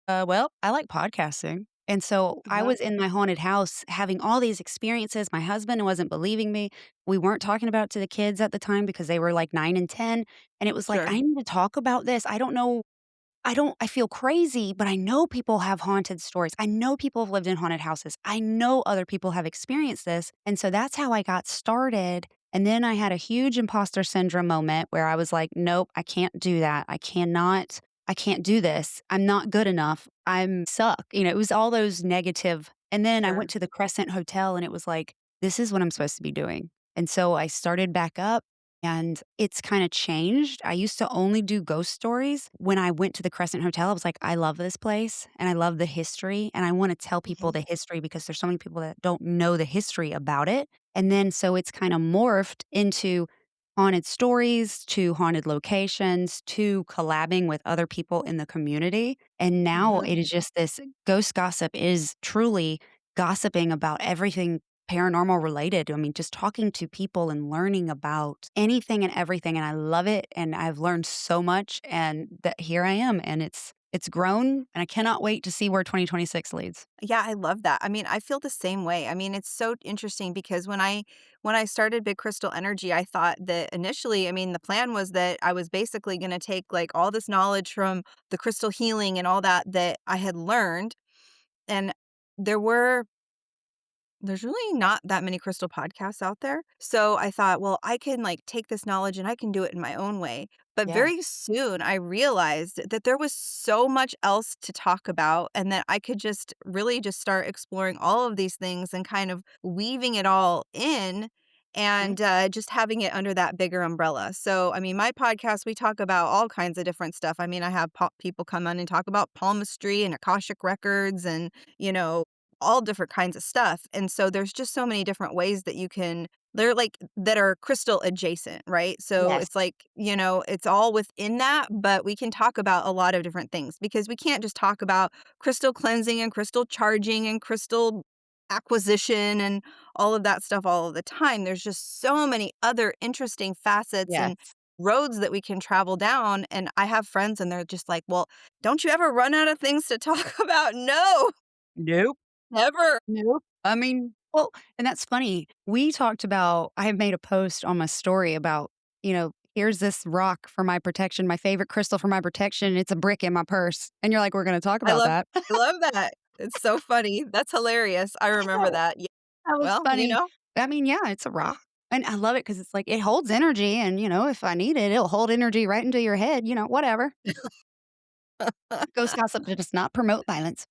well, I like podcasting." And so, I
Uh-huh.
was in my haunted house having all these experiences, my husband wasn't believing me, we weren't talking about it to the kids at the time because they were, like, 9 and 10, and it was like,
Sure.
"I need to talk about this, I feel crazy, but I know people have haunted stories. I know people have lived in haunted houses. I know other people have experienced this." And so that's how I got started. And then I had a huge imposter syndrome moment where I was like, nope, I can't do that. I can't do this. I'm not good enough. I'm suck. You know, it was all those negative. And then I went
Sure.
to the Crescent Hotel and it was like, this is what I'm supposed to be doing. And so I started back up and it's kinda changed. I used to only do ghost stories. When I went to the Crescent Hotel, I was like, "I love this place, and I love the history, and I wanna tell people
Mhm.
the history because there's so many people that don't know the history about it." And then so it's kinda morphed into haunted stories, to haunted locations, to collabing with other people in the community, and now
Mhm.
it is just this ghost gossip is truly gossiping about everything paranormal related. I mean, just talking to people and learning about anything and everything, and I love it, and I've learned so much, and that here I am, and it's grown, and I cannot wait to see where 2026 leads.
Yeah, I love that. I mean, I feel the same way. I mean, it's so interesting because when I started Big Crystal Energy, I thought that initially, I mean, the plan was that I was basically going to take like all this knowledge from the crystal healing and all that I had learned, and there were there's really not that many crystal podcasts out there. So I thought, well, I can like take this knowledge and I can do it in my own way. But
Yeah,
very soon I realized that there was so much else to talk about and that I could just really just start exploring all of these things and kind of weaving it all in
mhm,
and just having it under that bigger umbrella. So, I mean, my podcast, we talk about all kinds of different stuff. I mean, I have people come on and talk about palmistry and Akashic records and, you know, all different kinds of stuff, and so there's just so many different ways that you can they're like that are crystal adjacent, right? So
yes,
it's like, you know, it's all within that, but we can talk about a lot of different things because we can't just talk about crystal cleansing and crystal charging and crystal acquisition and all of that stuff all of the time. There's just so many other interesting facets and
yes.
roads that we can travel down, and I have friends and they're just like, "Well, don't you ever run out of things to talk about?" No,
Nope,
never.
nope. I mean well, and that's funny. We talked about I have made a post on my story about, "Here's this rock for my protection, my favorite crystal for my protection, it's a brick in my purse." And you're like, "We're gonna talk
I
about
love
that."
I love that. It's so funny. That's hilarious. I
I
remember
know.
that. Yeah.
That was
Well, you
funny.
know?
I mean, yeah, it's a rock, and I love it because it's like it holds energy and, if I need it, it'll hold energy right into your head, whatever. Ghost gossip does not promote violence.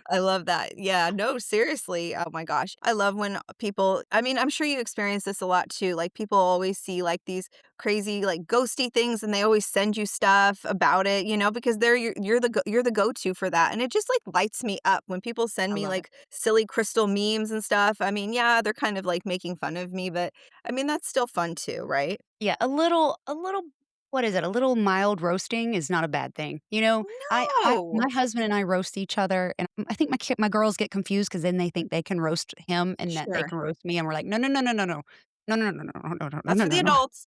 I love that. Yeah, no, seriously. Oh my gosh. I love when people I mean, I'm sure you experience this a lot too. Like people always see like these crazy like ghosty things and they always send you stuff about it, you know, because you're the go-to for that. And it just like lights me up when people send
I
me
love it.
like silly crystal memes and stuff. I mean, yeah, they're kind of like making fun of me, but I mean, that's still fun too, right?
Yeah, a little what is it? A little mild roasting is not a bad thing. I
No.
my husband and I roast each other, and I think my girls get confused because then they think they can roast him and that they
Sure.
can roast me, and we're like, "No, no, no, no, no, no. No, no, no, no, no, no, no, no,
That's
no,
for the
no, no."
adults.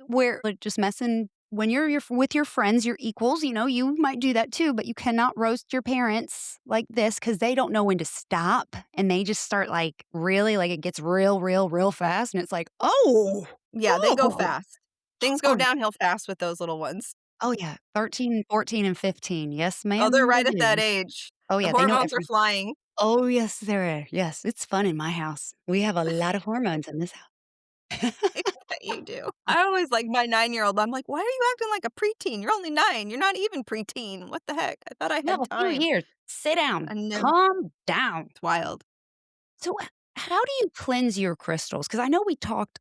We're, like, just messing when you're with your friends, your equals, you might do that too, but you cannot roast your parents like this because they don't know when to stop, and they just start, like, really like, it gets real, real, real fast, and it's like, "Oh,
Yeah, they go
oh,
fast. Things go
oh,
downhill fast with those little ones.
oh, yeah, 13, 14, and 15. Yes,
Oh, they're
ma'am, they
right at that
do.
age.
Oh,
The
yeah, they know
hormones are
every
flying.
Oh, yes, there are. Yes, it's fun in my house. We have a lot of hormones in this house.
I bet you do. I always like my 9-year-old, I'm like, "Why are you acting like a preteen? You're only 9. You're not even preteen. What the heck? I thought I
You have
had
a few
time."
years. Sit down.
And then
Calm down.
it's wild.
So, how do you cleanse your crystals? Because I know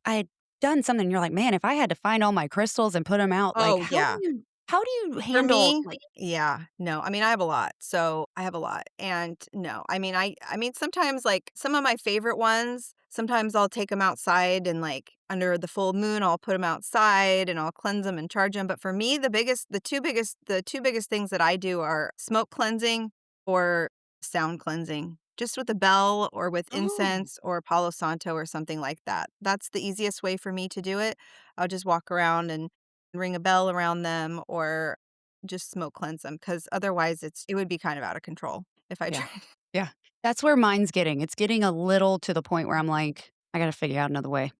I had done something, you're like, "Man, if I had to find all my crystals and put them out," like,
Oh, yeah.
how do you
For
handle,
me,
like
yeah, no, I mean, I have a lot, so I have a lot, and no, I mean, sometimes, like, some of my favorite ones, sometimes I'll take them outside and, like, under the full moon, I'll put them outside and I'll cleanse them and charge them. But for me, the two biggest things that I do are smoke cleansing or sound cleansing, just with a bell or with
Oh,
incense or Palo Santo or something like that. That's the easiest way for me to do it. I'll just walk around and ring a bell around them or just smoke cleanse them, because otherwise it would be kind of out of control if I
yeah.
tried.
Yeah. That's where mine's getting. It's getting a little to the point where I'm like, "I gotta figure out another way."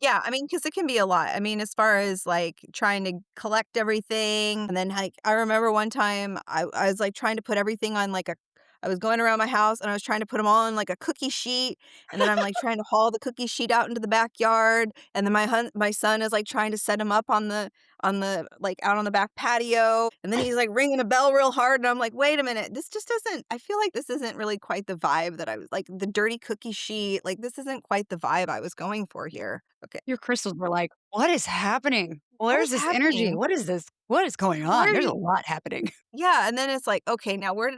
Yeah, I mean, because it can be a lot. I mean, as far as, like, trying to collect everything, and then, like, I remember one time I was, like, trying to put everything on, like, a I was going around my house, and I was trying to put them all on, like, a cookie sheet, and then I'm, like, trying to haul the cookie sheet out into the backyard, and then my son is, like, trying to set them up like, out on the back patio, and then he's, like, ringing a bell real hard, and I'm like, "Wait a minute, this just doesn't I feel like this isn't really quite the vibe that I was like, the dirty cookie sheet, like, this isn't quite the vibe I was going for here." Okay.
Your crystals were like, "What is happening?
What
Where's
is
this energy?
happening?
What is this? What is going
Where
on?
are
There's
you
a lot happening."
Yeah, and then it's like, "Okay, now where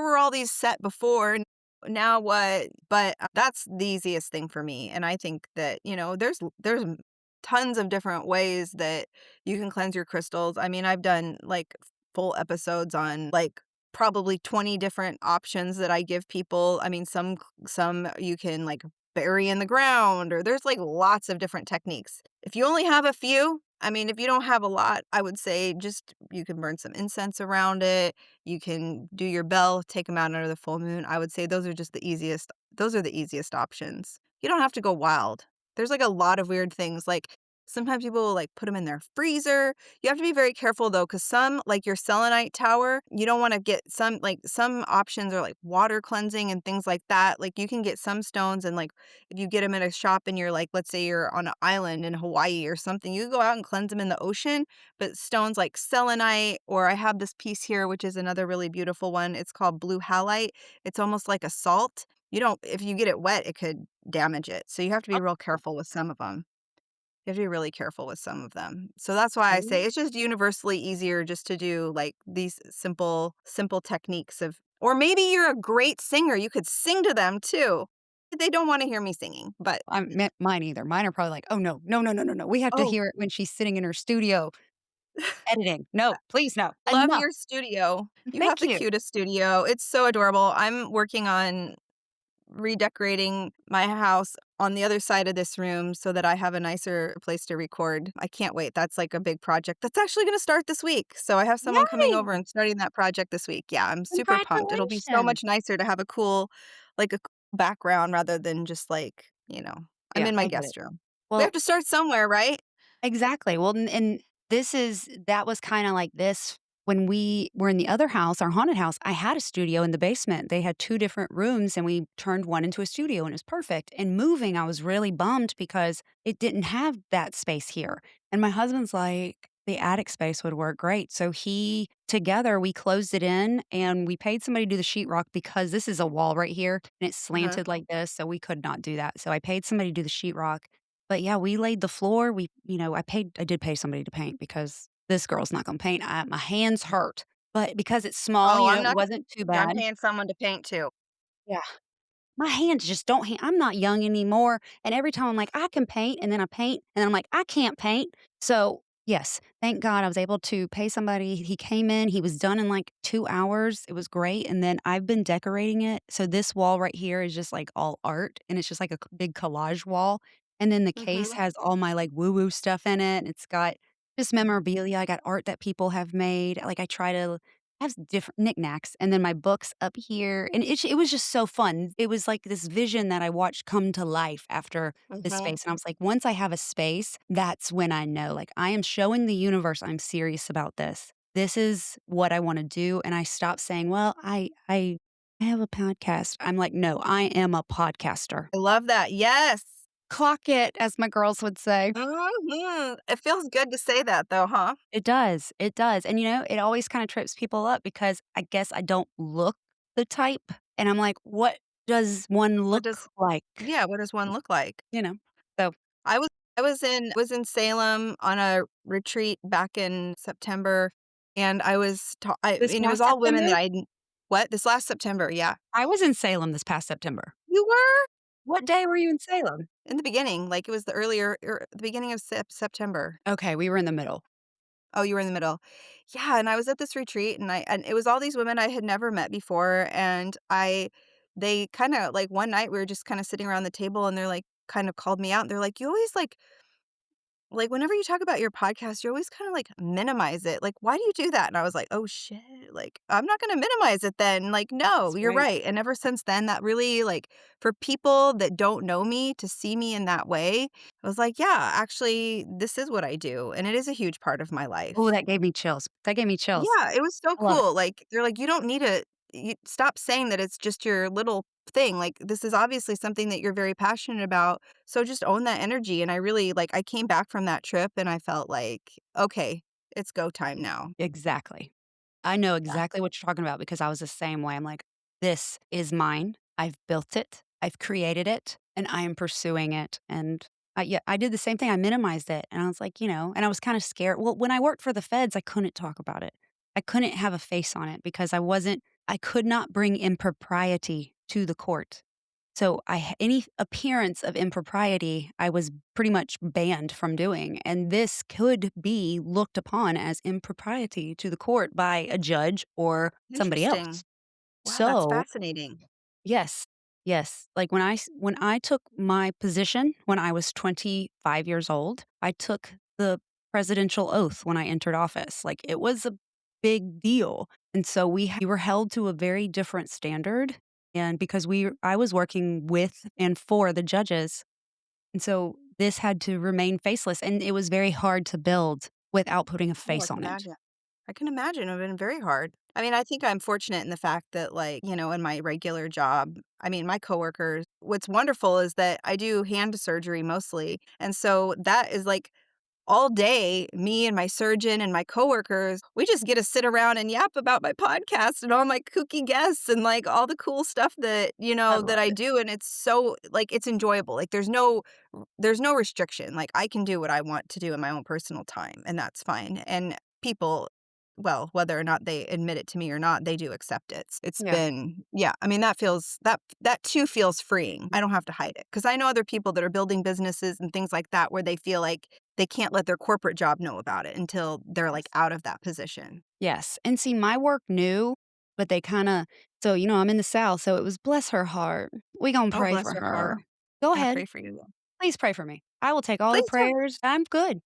were all these set before, and now what?" But, that's the easiest thing for me, and I think that, there's tons of different ways that you can cleanse your crystals. I mean, I've done, like, full episodes on, like, probably 20 different options that I give people. I mean, some you can, like, bury in the ground, or there's, like, lots of different techniques. If you only have a few, I mean, if you don't have a lot, I would say just you can burn some incense around it. You can do your bell, take them out under the full moon. I would say those are the easiest options. You don't have to go wild. There's, like, a lot of weird things, like, sometimes people will, like, put them in their freezer. You have to be very careful, though, because some like your selenite tower, you don't wanna get some options are, like, water cleansing and things like that. Like, you can get some stones and, like, if you get them at a shop and you're, like, let's say you're on an island in Hawaii or something, you go out and cleanse them in the ocean, but stones like selenite, or I have this piece here, which is another really beautiful one, it's called blue halite. It's almost like a salt. You don't If you get it wet, it could damage it, so you have to be real careful with some of them. You have to be really careful with some of them. So that's why I say
Okay.
it's just universally easier just to do, like, these simple techniques of, or maybe you're a great singer, you could sing to them too. They don't wanna hear me singing, but
Mine either. Mine are probably like, "Oh, no. No, no, no, no, no. We have to
oh,
hear it when she's sitting in her studio editing. No, please, no.
love
Enough.
your studio. You have
Thank
the
you."
cutest studio. It's so adorable. I'm working on redecorating my house on the other side of this room so that I have a nicer place to record. I can't wait. That's like a big project that's actually gonna start this week. So I have someone coming over
Yay!
and starting that project this week. Yeah, I'm super pumped. It'll be so
Congratulations.
much nicer to have a cool background rather than just like, I'm
Yeah,
in my
I get it.
guest room. We have
Well,
to start somewhere, right?
exactly. Well, and that was kinda like this when we were in the other house, our haunted house, I had a studio in the basement. They had 2 different rooms, and we turned one into a studio, and it was perfect. And moving, I was really bummed because it didn't have that space here. And my husband's like, "The attic space would work great." So together, we closed it in, and we paid somebody to do the sheetrock because this is a wall right here, and it's
Uh-huh.
slanted like this, so we could not do that. So I paid somebody to do the sheetrock, but yeah, we laid the floor. I did pay somebody to paint because this girl's not gonna paint. My hands hurt, but because it's small,
Oh, I'm
it
not
wasn't too
gonna I'm
bad.
paying someone to paint too.
Yeah. My hands just don't I'm not young anymore, and every time I'm like, "I can paint," and then I paint, and then I'm like, "I can't paint." So, yes, thank God I was able to pay somebody. He came in, he was done in, like, 2 hours. It was great, and then I've been decorating it. So this wall right here is just, like, all art, and it's just like a big collage wall, and then the case
Mhm.
has all my, like, woo-woo stuff in it, and it's got just memorabilia. I got art that people have made. Like, I try to have different knickknacks, and then my books up here, and it was just so fun. It was like this vision that I watched come to life after this
Mhm.
space, and I was like, "Once I have a space, that's when I know, like, I am showing the universe I'm serious about this. This is what I wanna do," and I stopped saying, "Well, I I have a podcast. I'm like, "No, I am a podcaster."
I love that. Yes.
Clock it, as my girls would say.
Mhm. It feels good to say that though, huh?
It does, and, it always kinda trips people up because I guess I don't look the type, and I'm like, "What does one
What
look
does
like?"
Yeah, what does one look like?
You know? So,
I was I was in Salem on a retreat back in September, and I
this
mean, it was
past
all women
September?
that I kn What? This last September, yeah.
I was in Salem this past September.
You were?
What day were you in Salem?
In the beginning, like, it was the beginning of September.
Okay, we were in the middle.
Oh, you were in the middle. Yeah, and I was at this retreat, and it was all these women I had never met before, and they kinda like, one night, we were just kinda sitting around the table, and they're, like, kind of called me out, and they're like, "You always, whenever you talk about your podcast, you always kinda, minimize it. Like, why do you do that?" And I was like, "Oh, shit. Like, I'm not gonna minimize it then. Like, no,
That's
you're
right.
right." And ever since then, that really, for people that don't know me to see me in that way, I was like, "Yeah, actually, this is what I do, and it is a huge part of my
Oh,
life."
that gave me chills. That gave me chills.
Yeah, it was so
I love it.
cool. Like, they're like, "You don't need to you stop saying that it's just your little thing. Like, this is obviously something that you're very passionate about, so just own that energy." And I really I came back from that trip and I felt like, "Okay, it's go time now."
Exactly. I know
Yeah.
exactly what you're talking about because I was the same way. I'm like, "This is mine. I've built it. I've created it, and I am pursuing it." And I did the same thing. I minimized it, and I was like, and I was kinda scared. Well, when I worked for the feds, I couldn't talk about it. I couldn't have a face on it because I could not bring impropriety to the court. So any appearance of impropriety, I was pretty much banned from doing, and this could be looked upon as impropriety to the court by a judge or somebody else.
Interesting. Wow, that's
So,
fascinating.
yes, yes, like, when I took my position when I was 25 years old, I took the presidential oath when I entered office, like, it was a big deal, and so we were held to a very different standard, and because I was working with and for the judges, and so this had to remain faceless, and it was very hard to build without putting a
Oh, I
face
can
on it.
imagine. I can imagine it would've been very hard. I mean, I think I'm fortunate in the fact that, in my regular job, I mean, my coworkers what's wonderful is that I do hand surgery mostly, and so that is, all day, me and my surgeon and my coworkers, we just get to sit around and yap about my podcast and all my kooky guests and, all the cool stuff that,
I
that
love
I
it.
do, and it's so it's enjoyable. There's no restriction. Like, I can do what I want to do in my own personal time, and that's fine, and people well, whether or not they admit it to me or not, they do accept it. It's
Yeah.
been yeah, I mean, that too feels freeing. I don't have to hide it because I know other people that are building businesses and things like that where they feel like they can't let their corporate job know about it until they're,
Yes.
out of that position.
Yes, and see, my work knew, but they kinda so, I'm in the South, so it was bless her heart. We gonna
Oh,
pray
bless
for
her heart.
her. Go
I
ahead.
pray for you.
Please pray for me. I will take all the
Please do.
prayers. I'm good.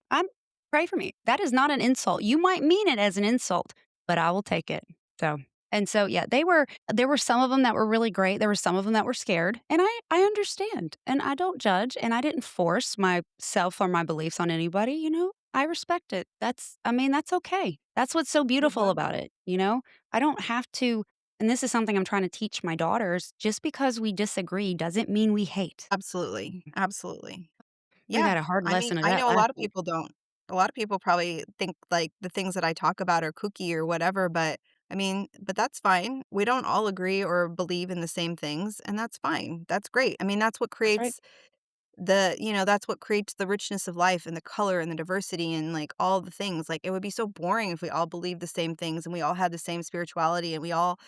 Pray for me. That is not an insult. You might mean it as an insult, but I will take it. So and so, yeah, there were some of them that were really great. There were some of them that were scared, and I understand, and I don't judge, and I didn't force myself or my beliefs on anybody, I respect it. That's okay. That's what's so
You're
beautiful about
wonderful.
it. I don't have to and this is something I'm trying to teach my daughters, just because we disagree doesn't mean we hate.
Absolutely, absolutely.
We've
Yeah,
had a hard
I mean,
lesson of
I
that
know a
last
lot of
week.
people don't. A lot of people probably think, the things that I talk about are kooky or whatever, but that's fine. We don't all agree or believe in the same things, and that's fine. That's great. I mean,
That's right.
that's what creates the richness of life and the color and the diversity and, all the things. Like, it would be so boring if we all believed the same things and we all had the same spirituality and we all,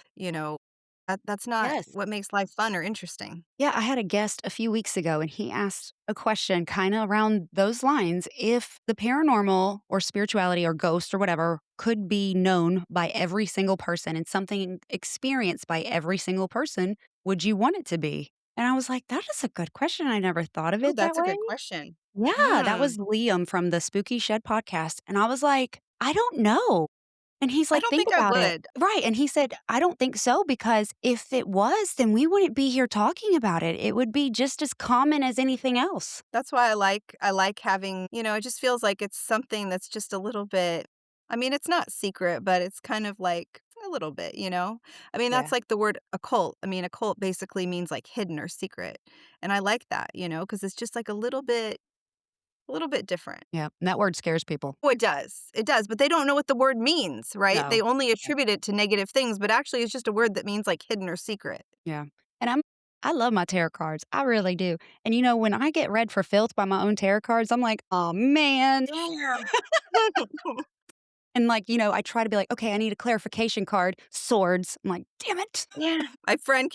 that's not
Yes.
what makes life fun or interesting.
Yeah, I had a guest a few weeks ago, and he asked a question kinda around those lines. If the paranormal or spirituality or ghost or whatever could be known by every single person and something experienced by every single person, would you want it to be? And I was like, "That is a good question. I never thought of
Oh,
it that
that's a
way."
good question.
Yeah, that
Hmm.
was Liam from the Spooky Shed podcast, and I was like, "I don't know." And he's
I
like,
don't
"Think
think I
about it."
would.
Right, and he said, "I don't think so because if it was, then we wouldn't be here talking about it. It would be just as common as anything else."
That's why I like having it just feels like it's something that's just a little bit I mean, it's not secret, but it's kind of A little bit, you know? I mean, that's
Yeah.
like the word occult. I mean, occult basically means like hidden or secret. And I like that, because it's just like a little bit different.
Yeah, and that word scares people.
Oh, it does. It does, but they don't know what the word means, right?
No.
They only
Yeah.
attribute it to negative things, but actually it's just a word that means like hidden or secret.
Yeah. And I love my tarot cards. I really do. And when I get read for filth by my own tarot cards, I'm like, "Oh, man."
Damn.
And, I try to be like, "Okay, I need a clarification card." Swords. I'm like, "Damn it."
Yeah. My friend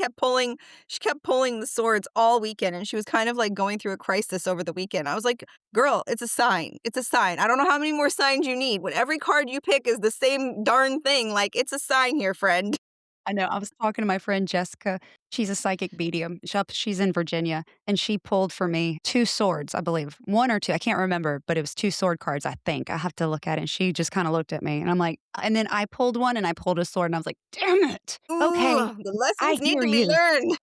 she kept pulling the swords all weekend, and she was kind of like going through a crisis over the weekend. I was like, "Girl, it's a sign. It's a sign. I don't know how many more signs you need. When every card you pick is the same darn thing, like it's a sign here, friend."
I know. I was talking to my friend Jessica. She's a psychic medium. She's in Virginia, and she pulled for me 2 swords, I believe. 1 or 2, I can't remember, but it was 2 sword cards, I think. I have to look at it, and she just kinda looked at me, and I'm like and then I pulled one, and I pulled a sword, and I was like, "Damn it. Okay,
Ooh, the
I
lessons need
hear
to be
you."
learned.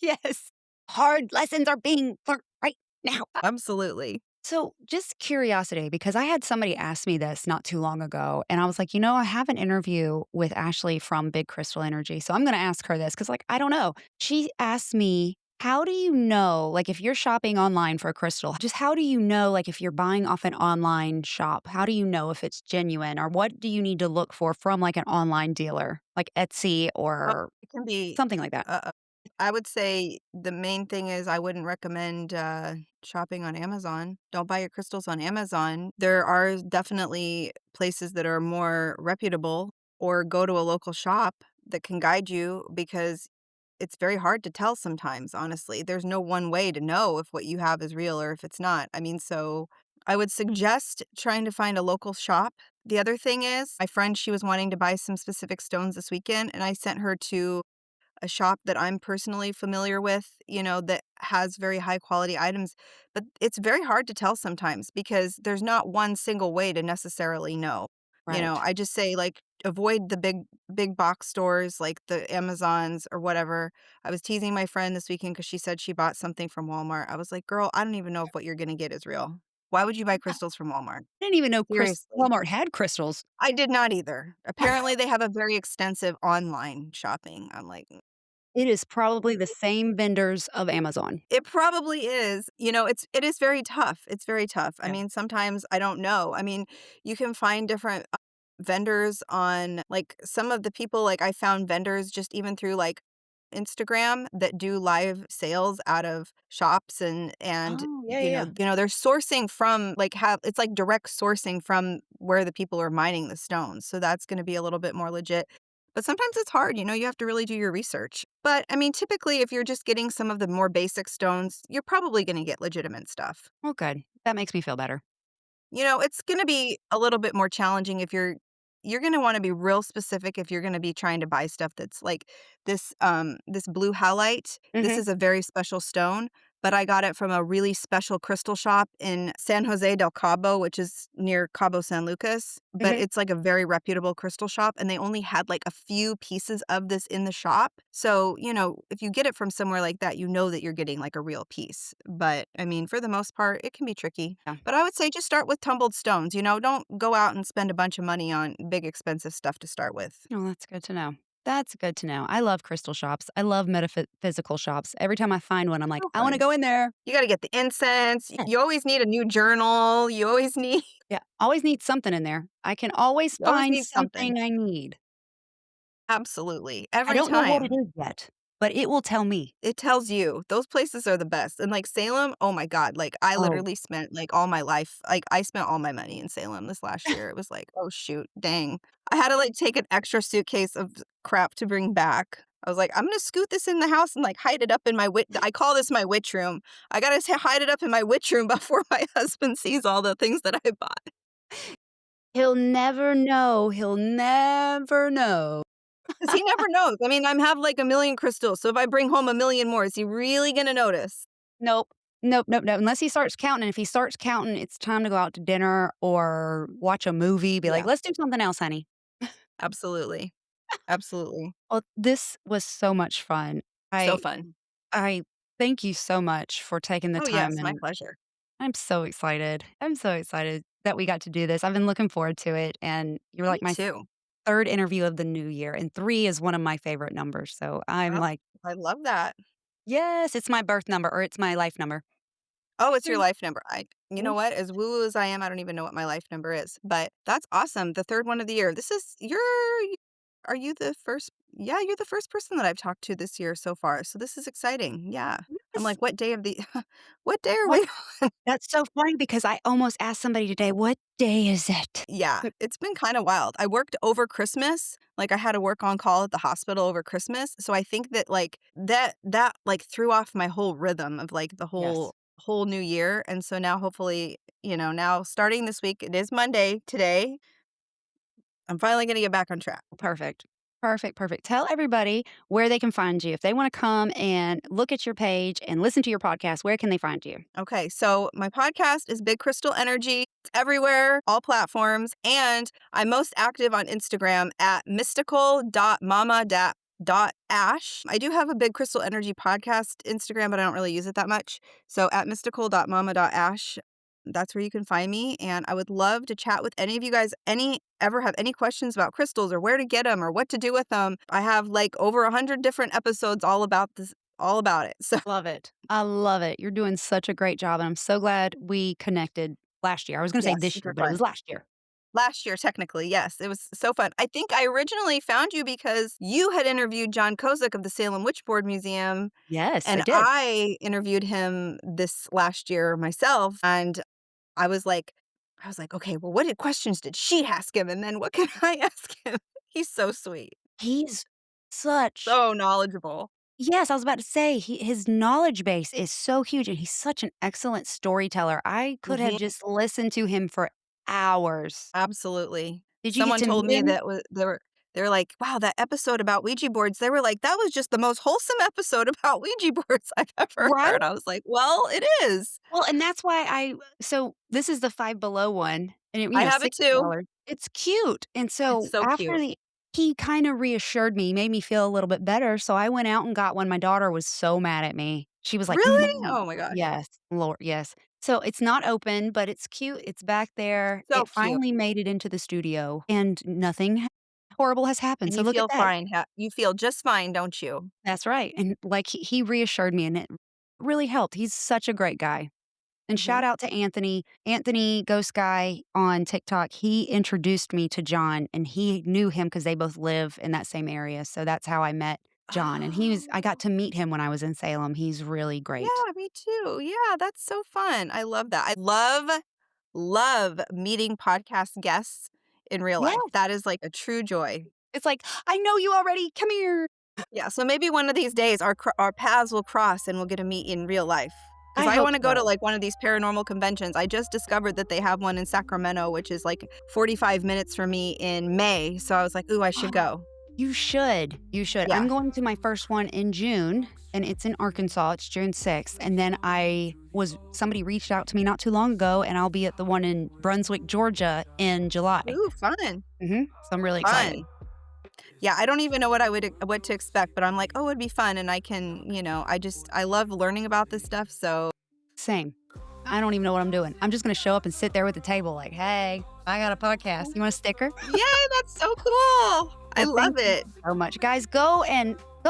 Yes. Hard lessons are being learned right now.
Absolutely.
So, just curiosity, because I had somebody ask me this not too long ago, and I was like, I have an interview with Ashleigh from Big Crystal Energy, so I'm going to ask her this because, I don't know. She asked me, how do you know, if you're shopping online for a crystal, just how do you know, if you're buying off an online shop, how do you know if it's genuine, or what do you need to look for from an online dealer, like Etsy or
It can be
something like that?
uh, I would say the main thing is I wouldn't recommend, shopping on Amazon. Don't buy your crystals on Amazon. There are definitely places that are more reputable, or go to a local shop that can guide you, because it's very hard to tell sometimes, honestly. There's no one way to know if what you have is real or if it's not. I mean, so I would suggest trying to find a local shop. The other thing is, my friend, she was wanting to buy some specific stones this weekend, and I sent her to a shop that I'm personally familiar with, that has very high quality items, but it's very hard to tell sometimes because there's not one single way to necessarily know.
Right.
I just say, like, avoid the big box stores like the Amazons or whatever. I was teasing my friend this weekend because she said she bought something from Walmart. I was like, "Girl, I don't even know if what you're gonna get is real. Why would you buy
I
crystals from Walmart?"
didn't even know
Seriously.
Walmart had crystals.
I did not either. Apparently, they have a very extensive online shopping. I'm like,
It is probably the same vendors of Amazon.
it probably is. It is very tough. It's very tough. I
Yeah.
mean, sometimes I don't know. I mean, you can find different vendors on, like, some of the people, like, I found vendors just even through, like, Instagram that do live sales out of shops, and
Oh, yeah, yeah, yeah.
they're sourcing from, like, have it's like direct sourcing from where the people are mining the stones. So that's going to be a little bit more legit. But sometimes it's hard, you have to really do your research. But I mean, typically if you're just getting some of the more basic stones, you're probably going to get legitimate stuff.
Well, good. That makes me feel better.
It's gonna be a little bit more challenging if you're gonna wanna be real specific if you're gonna be trying to buy stuff that's like this blue halite. This
Mhm,
is a very special stone, but I got it from a really special crystal shop in San Jose del Cabo, which is near Cabo San Lucas, but
mhm.
it's like a very reputable crystal shop, and they only had, like, a few pieces of this in the shop. So, if you get it from somewhere like that, you know that you're getting, like, a real piece. But, I mean, for the most part, it can be tricky.
Yeah.
But I would say just start with tumbled stones, don't go out and spend a bunch of money on big expensive stuff to start with.
Oh, that's good to know. That's good to know. I love crystal shops. I love metaphysical shops. Every time I find one, I'm like,
So
"I wanna
fun.
go in there."
You gotta get the incense,
Yeah.
you always need a new journal, you always need
Yeah, always need something in there. I can always
you always
find
need something.
something I need.
Absolutely,
I
every
don't know what it
time.
is yet, but it will tell me.
It tells you. Those places are the best, and, like, Salem, oh my god, like, I
Oh,
literally spent, like, all my life like, I spent all my money in Salem this last year. It was like, "Oh, shoot, dang." I had to, like, take an extra suitcase of crap to bring back. I was like, "I'm gonna scoot this in the house and, like, hide it up in my wit." I call this my witch room. I gotta hide it up in my witch room before my husband sees all the things that I bought,
he'll never know, he'll never know.
'cause he never knows. I mean, have, like, a million crystals, so if I bring home a million more, is he really gonna notice?
Nope. Nope, nope, nope, unless he starts counting, if he starts counting, it's time to go out to dinner or watch a movie, be like,
Yeah,
"Let's do something else, honey."
absolutely. Absolutely.
Well, this was so much fun.
So
I
fun.
I thank you so much for taking the
Oh,
time,
yes, my
and
pleasure.
I'm so excited. I'm so excited that we got to do this. I've been looking forward to it, and you're
Me
like my
too.
3rd interview of the new year, and 3 is one of my favorite numbers, so I'm
Oh,
like,
I love that.
"Yes, it's my birth number or it's my life number."
Oh, it's your
3.
life number. You know
Mhm.
what? As woo as I am, I don't even know what my life number is, but that's awesome. The 3rd one of the year. This is are you the first? Yeah, you're the first person that I've talked to this year so far. So this is exciting. Yeah. I'm
Yes.
like, what day of the what day are
What
we on?
That's so funny because I almost asked somebody today, "What day is it?"
Yeah,
But
it's been kind of wild. I worked over Christmas. Like I had to work on call at the hospital over Christmas. So I think that like that like threw off my whole rhythm of like the
yes.
whole new year. And so now hopefully, now starting this week, it is Monday today. I'm finally gonna get back on track.
Perfect. Perfect, perfect. Tell everybody where they can find you. If they wanna come and look at your page and listen to your podcast, where can they find you?
Okay, so my podcast is Big Crystal Energy. It's everywhere, all platforms, and I'm most active on Instagram at mystical.mama.ash. I do have a Big Crystal Energy podcast Instagram, but I don't really use it that much. So at mystical.mama.ash, that's where you can find me. And I would love to chat with any of you guys. Any ever have any questions about crystals or where to get them or what to do with them? I have like over 100 different episodes all about this, all about it. So
Love it. I love it. You're doing such a great job, and I'm so glad we connected last year. I was gonna say
yes,
this year,
super
but it
fun.
was last year.
Last year, technically, yes. It was so fun. I think I originally found you because you had interviewed John Kozak of the Salem Witchboard Museum,
Yes, I
and
did.
I interviewed him this last year myself, and I was like "Okay, well, what questions did she ask him, and then what can I ask him?" He's so sweet,
He's such
so knowledgeable.
Yes, I was about to say, his knowledge base is so huge, and he's such an excellent storyteller. I could have
Mhm.
just listened to him for hours.
Absolutely.
Did you get
Someone
to
told
meet
me
him?
that they were like, "Wow, that episode about Ouija boards," they were like, "That was just the most wholesome episode about Ouija boards I've ever
Right?
heard." I was like, "Well, it is."
Well, and that's why so this is the Five Below one, and
I have it too.
$60. It's cute, and
It's
so
so
after
cute.
he kinda reassured me, made me feel a little bit better, so I went out and got one. My daughter was so mad at me. She was like,
Really?
"Mom."
Oh my gosh.
Yes, Lord, yes. So it's not open, but it's cute, it's back there.
So
It
cute.
finally made it into the studio, and nothing horrible has happened,
And
so
you
look at
feel
that.
fine. You feel just fine, don't you?
That's right, and, like, he reassured me, and it really helped. He's such a great guy. And
Mhm.
shout out to Anthony. Anthony Ghost Guy on TikTok, he introduced me to John, and he knew him because they both live in that same area, so that's how I met John, and I got
Oh.
to meet him when I was in Salem. He's really great.
Yeah, me too. Yeah, that's so fun. I love that. I love meeting podcast guests in real life.
Yes.
That is like a true joy.
It's like, "I know you already. Come here."
Yeah, so maybe one of these days our paths will cross and we'll get to meet in real life. Because
I
I
hope
wanna go
so.
to, like, one of these paranormal conventions. I just discovered that they have one in Sacramento, which is, like, 45 minutes from me in May, so I was like, "Ooh, I should go."
You should. You should.
Yeah.
I'm going to my first one in June, and it's in Arkansas. It's June 6th, and then somebody reached out to me not too long ago, and I'll be at the one in Brunswick, Georgia in July.
Ooh, fun,
So I'm really excited.
fun. Yeah, I don't even know what to expect, but I'm like, "Oh, it'd be fun," and I can I love learning about this stuff, so
Same. I don't even know what I'm doing. I'm just gonna show up and sit there with the table like, "Hey, I got a podcast. You want a sticker?"
Yay, that's so cool. I
Well, thank
love
you
it.
so much. Guys, go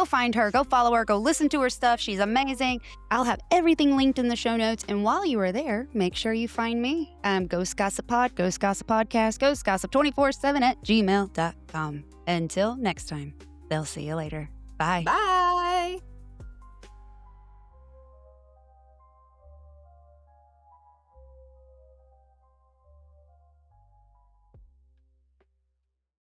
find her, go follow her, go listen to her stuff. She's amazing. I'll have everything linked in the show notes. And while you are there, make sure you find me. Ghost Gossip Pod, Ghost Gossip Podcast, Ghost Gossip 24/7 at gmail.com. Until next time, they'll see you later. Bye.
Bye.